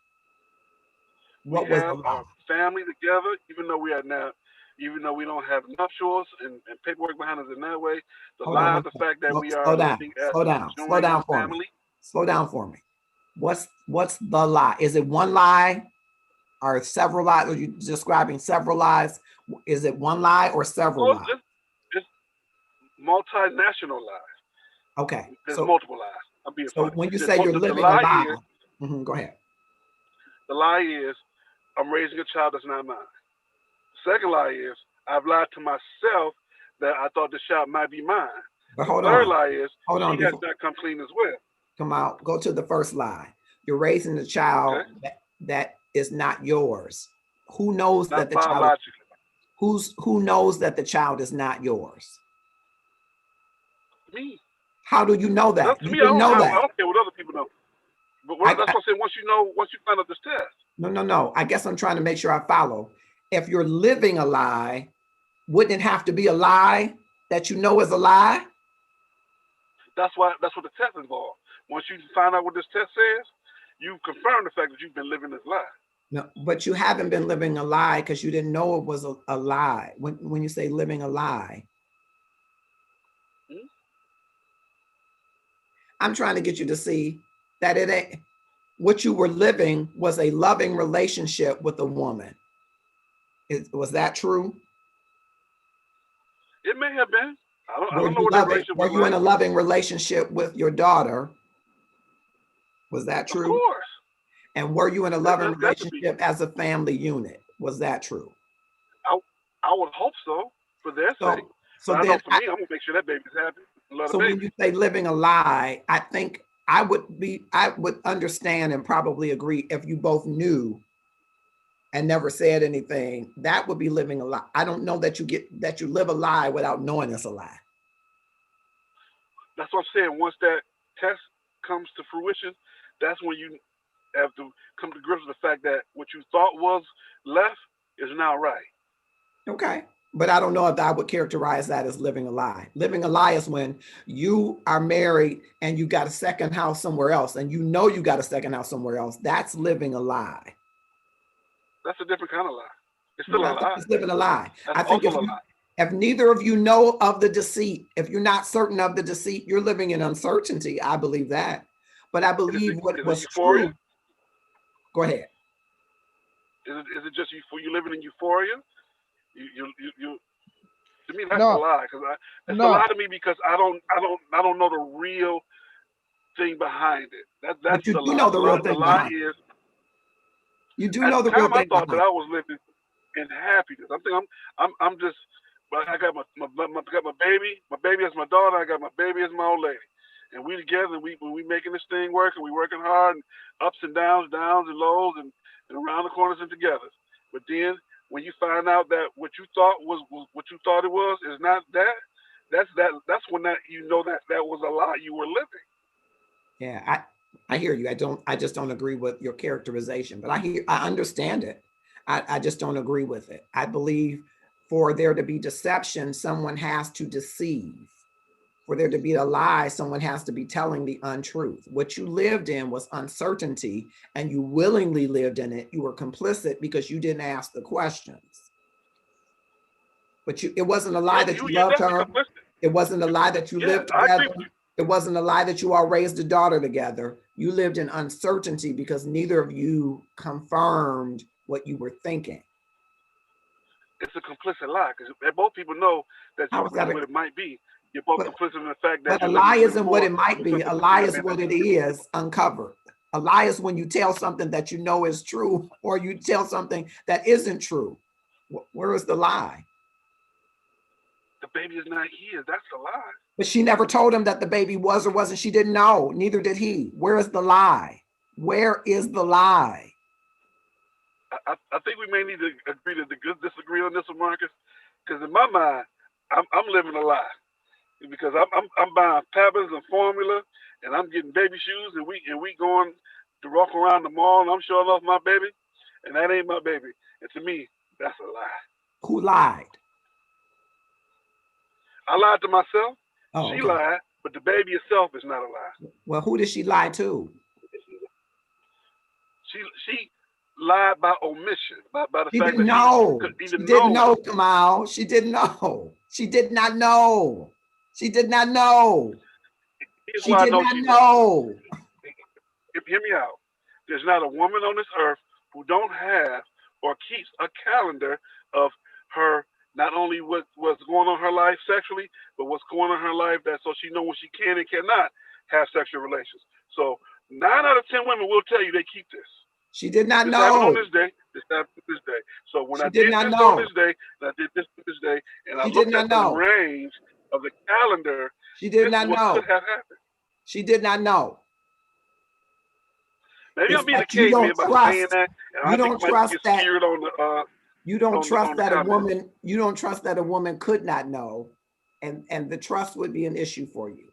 What we was the have lie? our family together, even though we don't have nuptials and paperwork behind us in that way. The Hold on lie one of the second. fact that we are Slow down. living as Slow down. Slow joined down for me. family. Slow down for me. What's the lie? Is it one lie or several lies? Are you describing several lies? Is it one lie or several lies? It's multinational lies. Okay. There's So, multiple lies. I'm being funny. when you say you're living a lie, go ahead. The lie is I'm raising a child that's not mine. The second lie is I've lied to myself that I thought the child might be mine. But the third lie is she has not come clean as well. Come out. Go to the first lie. You're raising a child that is not yours. Who knows not that the child? Who knows that the child is not yours? Me. How do you know that? You didn't know that. I don't care what other people know. But that's what I'm saying. Once you find out this test. No. I guess I'm trying to make sure I follow. If you're living a lie, wouldn't it have to be a lie that you know is a lie? That's what the test involves. Once you find out what this test says, you confirm the fact that you've been living this lie. No, but you haven't been living a lie because you didn't know it was a lie. When you say living a lie, I'm trying to get you to see that it ain't what you were living was a loving relationship with a woman. Was that true? It may have been. I don't know what that relationship was. Were you in a loving relationship with your daughter? Was that true? Of course. And were you in a loving relationship as a family unit? Was that true? I would hope so, for their sake. So I know for me, I'm gonna make sure that baby's happy. So when you say living a lie, I think I would understand and probably agree if you both knew and never said anything. That would be living a lie. I don't know that you live a lie without knowing it's a lie. That's what I'm saying. Once that test comes to fruition, that's when you have to come to grips with the fact that what you thought was left is now right. Okay. But I don't know if I would characterize that as living a lie. Living a lie is when you are married and you got a second house somewhere else and you know you got a second house somewhere else. That's living a lie. That's a different kind of lie. It's still a lie. It's living a lie. That's I think if neither of you know of the deceit, if you're not certain of the deceit, you're living in uncertainty. I believe that. But I believe what was true. Go ahead. Is it just you living in euphoria? You to me that's a lie because it's a lie to me because I don't know the real thing behind it. That's the lie. You know the real thing. The lie is you do know the real thing. I thought that I was living in happiness. I'm just. I got my baby. My baby is my daughter. I got my baby as my old lady, and we together. We making this thing work, and we working hard, and ups and downs and lows, and around the corners and together. But then when you find out that what you thought was what you thought it was is not that, that's when you know that was a lie you were living. Yeah, I hear you. I just don't agree with your characterization, but I understand it. I just don't agree with it. I believe for there to be deception, someone has to deceive. For there to be a lie, someone has to be telling the untruth. What you lived in was uncertainty, and you willingly lived in it. You were complicit because you didn't ask the questions. But it wasn't a lie that you loved her. It wasn't a lie that you lived together. It wasn't a lie that you all raised a daughter together. You lived in uncertainty because neither of you confirmed what you were thinking. It's a complicit lie because both people know that what it might be. You're both complicit in the fact that. But a lie isn't what it might be. A lie is what it is uncovered. A lie is when you tell something that you know is true, or you tell something that isn't true. Where is the lie? The baby is not here. That's the lie. But she never told him that the baby was or wasn't. She didn't know. Neither did he. Where is the lie? Where is the lie? I think we may need to agree to disagree on this one, Marcus. Because in my mind, I'm living a lie. Because I'm buying Pampers and formula, and I'm getting baby shoes, and we going to walk around the mall, and I'm showing off my baby, and that ain't my baby. And to me, that's a lie. Who lied? I lied to myself. Oh, she okay. lied. but the baby itself is not a lie. Well, who did she lie to? She lied by omission, by the She fact didn't that know. she could She even didn't know. know, Kamal. She didn't know. She did not know. She did not know. Here's She why I did know not she know. Hear me out. There's not a woman on this earth who don't have or keeps a calendar of her, not only what's going on in her life sexually, but what's going on in her life, that so she knows when she can and cannot have sexual relations. So 9 out of 10 women will tell you they keep this. She did not This happened on know. this day. This happened on this day. So when She I did did not this know. on this day, and I did this on this day, and I She did looked not at the know. range of the calendar, She did this not is what know. could have happened. She did not know. Maybe It's I'm being a that you caveman don't by saying trust. that, and You I think don't I might trust get that. scared on the You don't on trust the that a comments. woman. You don't trust that a woman could not know, and the trust would be an issue for you.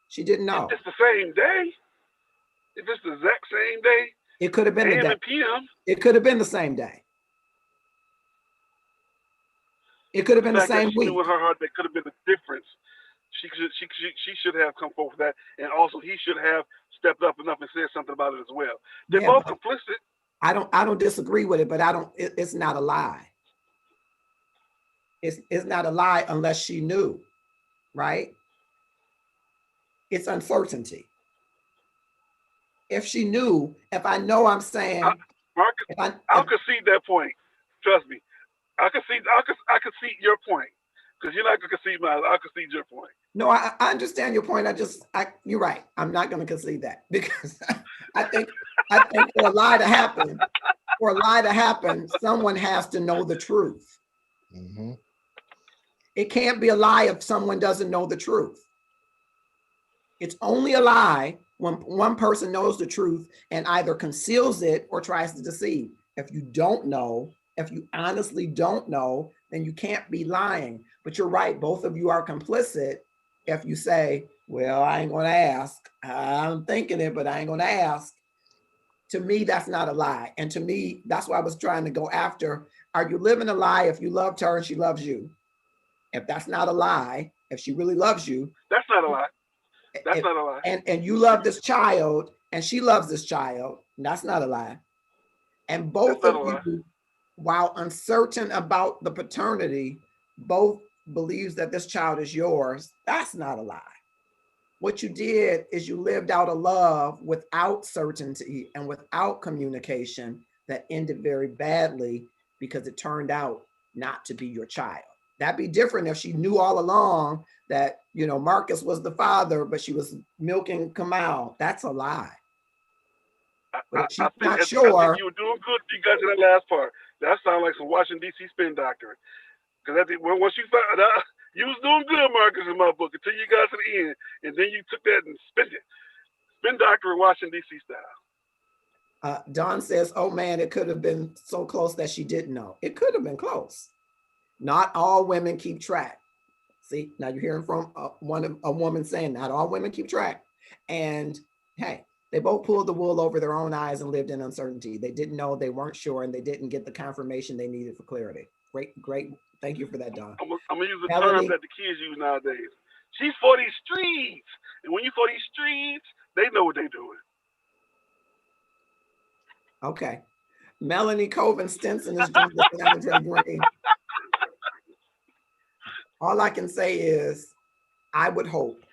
She didn't know. If it's the same day, if it's the exact same day, It could have been the AM day. and PM. It could have been the same day. It could have been the fact that same she week. knew in her heart there could have been a difference. She should have come forward with that, and also he should have stepped up enough and said something about it as well. They're both complicit. I don't disagree with it, but it's not a lie. It's not a lie unless she knew, right? It's uncertainty. If she knew, if I know, I'm saying, Marcus, I'll concede that point. Trust me, I can see your point, because you're not gonna concede mine. I'll concede your point. No, I understand your point. You're right. I'm not going to concede that, because I think for a lie to happen, someone has to know the truth. Mm-hmm. It can't be a lie if someone doesn't know the truth. It's only a lie when one person knows the truth and either conceals it or tries to deceive. If you don't know, if you honestly don't know, then you can't be lying. But you're right. Both of you are complicit if you say, well, I ain't going to ask. I'm thinking it, but I ain't going to ask. To me, that's not a lie. And to me, that's why I was trying to go after. Are you living a lie if you loved her and she loves you? If that's not a lie, if she really loves you. That's not a lie. That's not a lie. And you love this child and she loves this child. That's not a lie. And both of you, while uncertain about the paternity, both believes that this child is yours. That's not a lie. What you did is you lived out a love without certainty and without communication that ended very badly because it turned out not to be your child. That'd be different if she knew all along that, Marcus was the father, but she was milking Kamal. That's a lie. But if she's not sure. I think you were doing good. You got to that last part. That sounds like some Washington, D.C. spin doctrine. Because once you found out, you was doing good, Marcus, in my book, until you got to the end. And then you took that and spent it. Spin doctrine, Washington, D.C. style. Don says, oh man, it could have been so close that she didn't know. It could have been close. Not all women keep track. See, now you're hearing from a woman saying not all women keep track. And hey, they both pulled the wool over their own eyes and lived in uncertainty. They didn't know, they weren't sure, and they didn't get the confirmation they needed for clarity. Great. Thank you for that, Don. I'm going to use a term that the kids use nowadays. She's for these streets. And when you're for these streets, they know what they're doing. Okay. Melanie Coven Stinson is joined us with Andre Green. All I can say is I would hope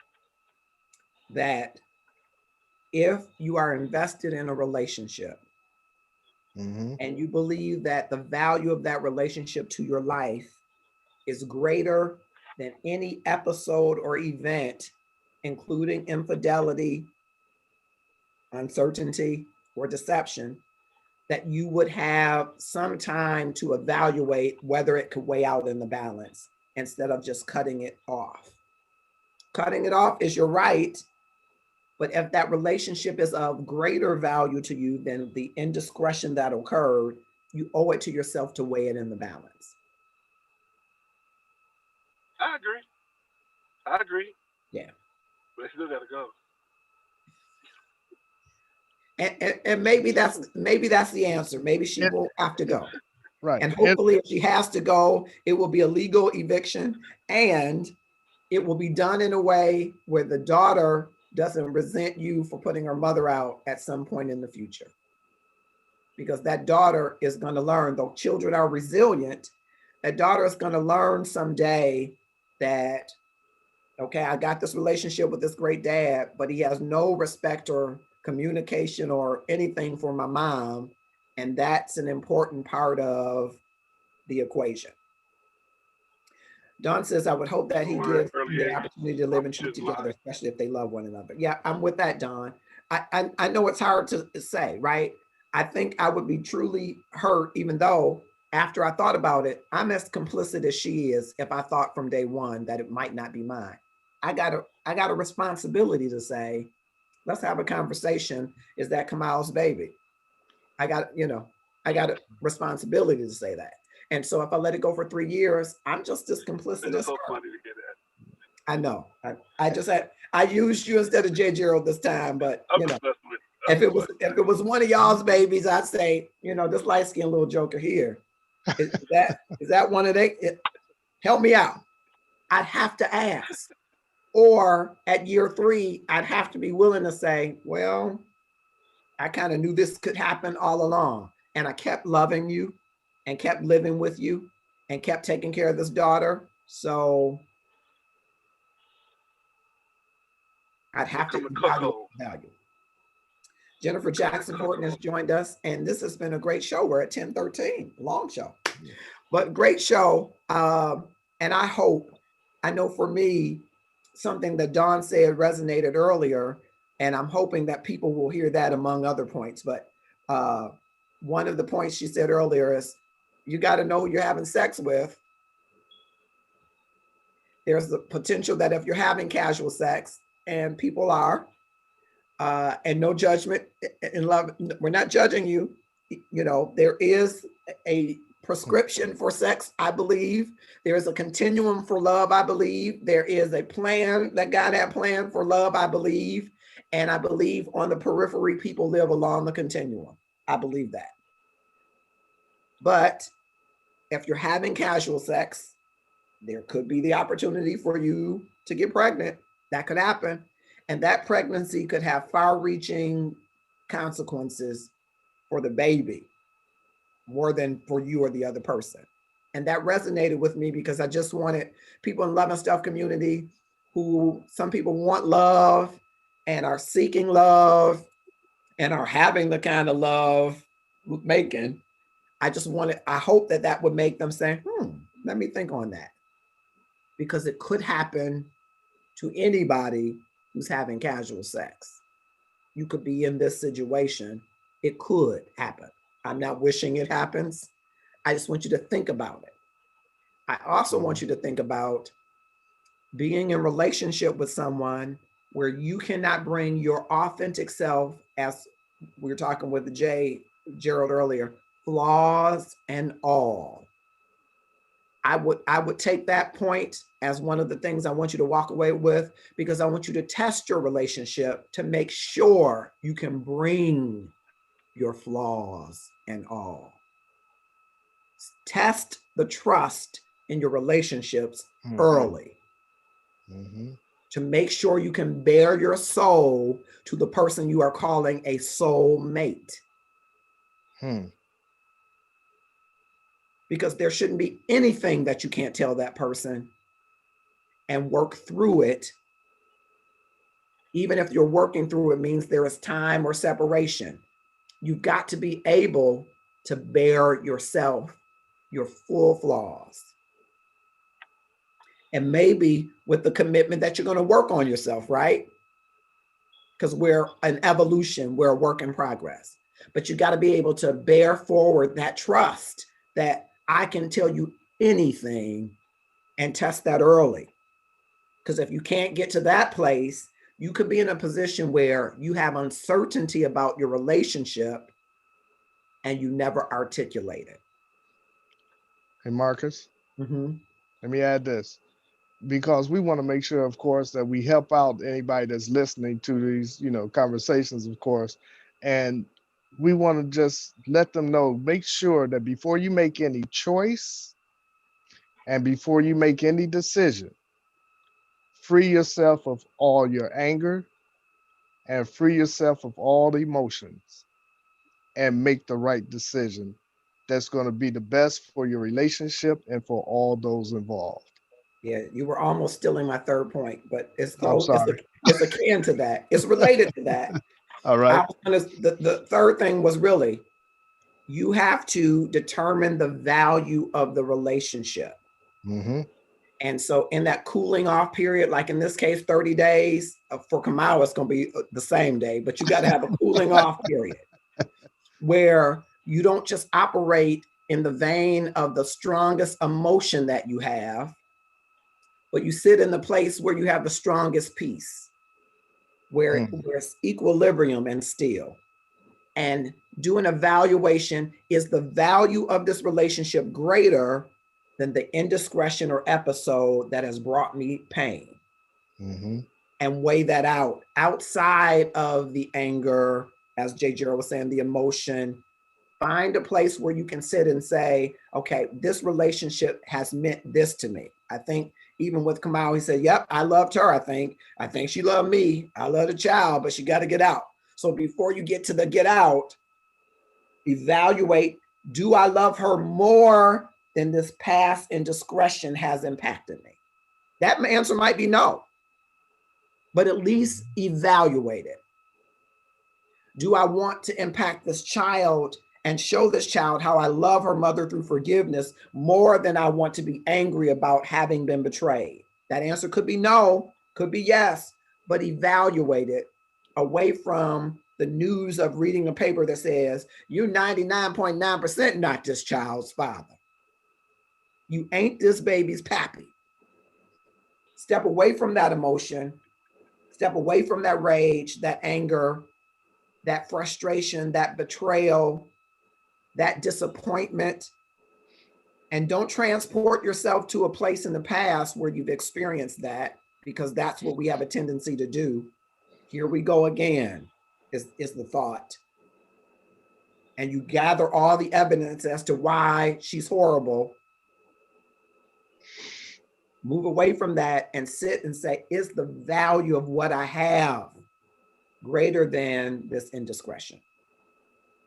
that if you are invested in a relationship and you believe that the value of that relationship to your life is greater than any episode or event, including infidelity, uncertainty, or deception, that you would have some time to evaluate whether it could weigh out in the balance instead of just cutting it off. Cutting it off is your right, but if that relationship is of greater value to you than the indiscretion that occurred, you owe it to yourself to weigh it in the balance. I agree. Yeah. But I still gotta go. And maybe that's the answer. Maybe she won't have to go. Right. And hopefully if she has to go, it will be a legal eviction and it will be done in a way where the daughter doesn't resent you for putting her mother out at some point in the future. Because that daughter is going to learn, though children are resilient, that daughter is going to learn someday that, okay, I got this relationship with this great dad, but he has no respect or communication or anything for my mom. And that's an important part of the equation. Don says, I would hope that he gives the opportunity to live and treat together, especially if they love one another. Yeah, I'm with that, Don. I know it's hard to say, right? I think I would be truly hurt, even though after I thought about it, I'm as complicit as she is if I thought from day one that it might not be mine. I got a responsibility to say, let's have a conversation. Is that Kamal's baby? I got a responsibility to say that. And so if I let it go for 3 years, I'm just as complicit as her. So funny to hear that. I know. I used you instead of J. Gerald this time, but if it was one of y'all's babies, I'd say, this light-skinned little joker here. Is that one of they? Help me out. I'd have to ask. Or at year 3, I'd have to be willing to say, well, I kind of knew this could happen all along. And I kept loving you and kept living with you and kept taking care of this daughter. So I'd have to value. Jennifer Jackson Horton has joined us, and this has been a great show. We're at 10:13, long show, but great show. And I know for me, something that Dawn said resonated earlier, and I'm hoping that people will hear that among other points. But one of the points she said earlier is, you got to know who you're having sex with. There's the potential that if you're having casual sex, and people are, and no judgment in love, we're not judging you. There is a prescription for sex, I believe. There is a continuum for love, I believe. There is a plan that God had planned for love, I believe. And I believe on the periphery, people live along the continuum. I believe that. But if you're having casual sex, there could be the opportunity for you to get pregnant. That could happen. And that pregnancy could have far-reaching consequences for the baby, more than for you or the other person. And that resonated with me because I just wanted people in Love and Stuff community who, some people want love and are seeking love and are having the kind of love making. I hope that would make them say, let me think on that. Because it could happen to anybody who's having casual sex. You could be in this situation. It could happen. I'm not wishing it happens. I just want you to think about it. I also want you to think about being in relationship with someone where you cannot bring your authentic self, as we were talking with Gerald earlier, flaws and all. I would take that point as one of the things I want you to walk away with, because I want you to test your relationship to make sure you can bring your flaws and all. Test the trust in your relationships early to make sure you can bare your soul to the person you are calling a soul mate. Because there shouldn't be anything that you can't tell that person and work through it. Even if you're working through it means there is time or separation. You've got to be able to bear yourself, your full flaws. And maybe with the commitment that you're going to work on yourself, right? Because we're an evolution, we're a work in progress. But you got to be able to bear forward that trust that I can tell you anything and test that early. Because if you can't get to that place, you could be in a position where you have uncertainty about your relationship and you never articulate it. Hey, Marcus, let me add this, because we want to make sure, of course, that we help out anybody that's listening to these, conversations, of course. And we want to just let them know, make sure that before you make any choice and before you make any decision, free yourself of all your anger and free yourself of all the emotions and make the right decision that's going to be the best for your relationship and for all those involved. Yeah, you were almost stealing my third point, but it's I'm close. sorry. It's akin to that. It's related to that. All right. The third thing was really, you have to determine the value of the relationship. Mm-hmm. And so in that cooling off period, like in this case, 30 days, for Kamau, it's going to be the same day, but you got to have a cooling off period where you don't just operate in the vein of the strongest emotion that you have, but you sit in the place where you have the strongest peace, where it's equilibrium and still. And do an evaluation. Is the value of this relationship greater than the indiscretion or episode that has brought me pain? Mm-hmm. And weigh that out outside of the anger, as Jay Gerald was saying, the emotion. Find a place where you can sit and say, okay, this relationship has meant this to me. I think even with Kamau, he said, yep, I loved her. I think she loved me. I love the child, but she got to get out. So before you get to the get out, evaluate, do I love her more than this past indiscretion has impacted me? That answer might be no, but at least evaluate it. Do I want to impact this child and show this child how I love her mother through forgiveness more than I want to be angry about having been betrayed? That answer could be no, could be yes, but evaluate it away from the news of reading a paper that says you're 99.9% not this child's father. You ain't this baby's pappy. Step away from that emotion, step away from that rage, that anger, that frustration, that betrayal, that disappointment, and don't transport yourself to a place in the past where you've experienced that, because that's what we have a tendency to do. Here we go again, is the thought. And you gather all the evidence as to why she's horrible. Move away from that and sit and say, is the value of what I have greater than this indiscretion?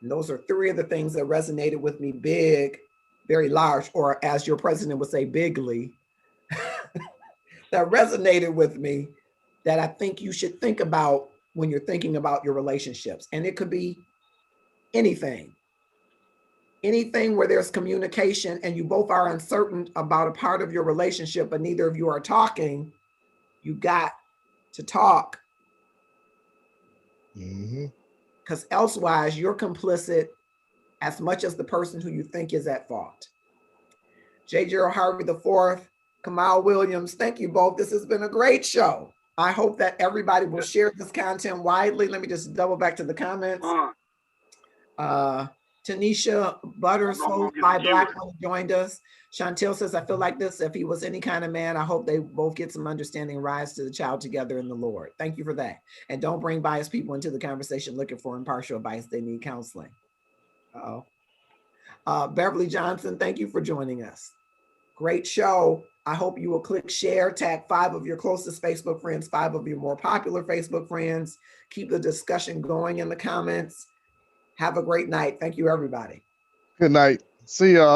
And those are three of the things that resonated with me big, very large, or as your president would say, bigly, that resonated with me, that I think you should think about when you're thinking about your relationships. And it could be anything where there's communication and you both are uncertain about a part of your relationship, but neither of you are talking. You got to talk. Because elsewise you're complicit as much as the person who you think is at fault. J. Gerald Harvey IV, Kamau Williams, thank you both. This has been a great show. I hope that everybody will share this content widely. Let me just double back to the comments. Tanisha Buttersoul by Black One joined us. Chantel says, I feel like this, if he was any kind of man, I hope they both get some understanding and rise to the child together in the Lord. Thank you for that. And don't bring biased people into the conversation looking for impartial advice. They need counseling. Beverly Johnson, thank you for joining us. Great show. I hope you will click share, tag 5 of your closest Facebook friends, 5 of your more popular Facebook friends. Keep the discussion going in the comments. Have a great night. Thank you, everybody. Good night. See y'all.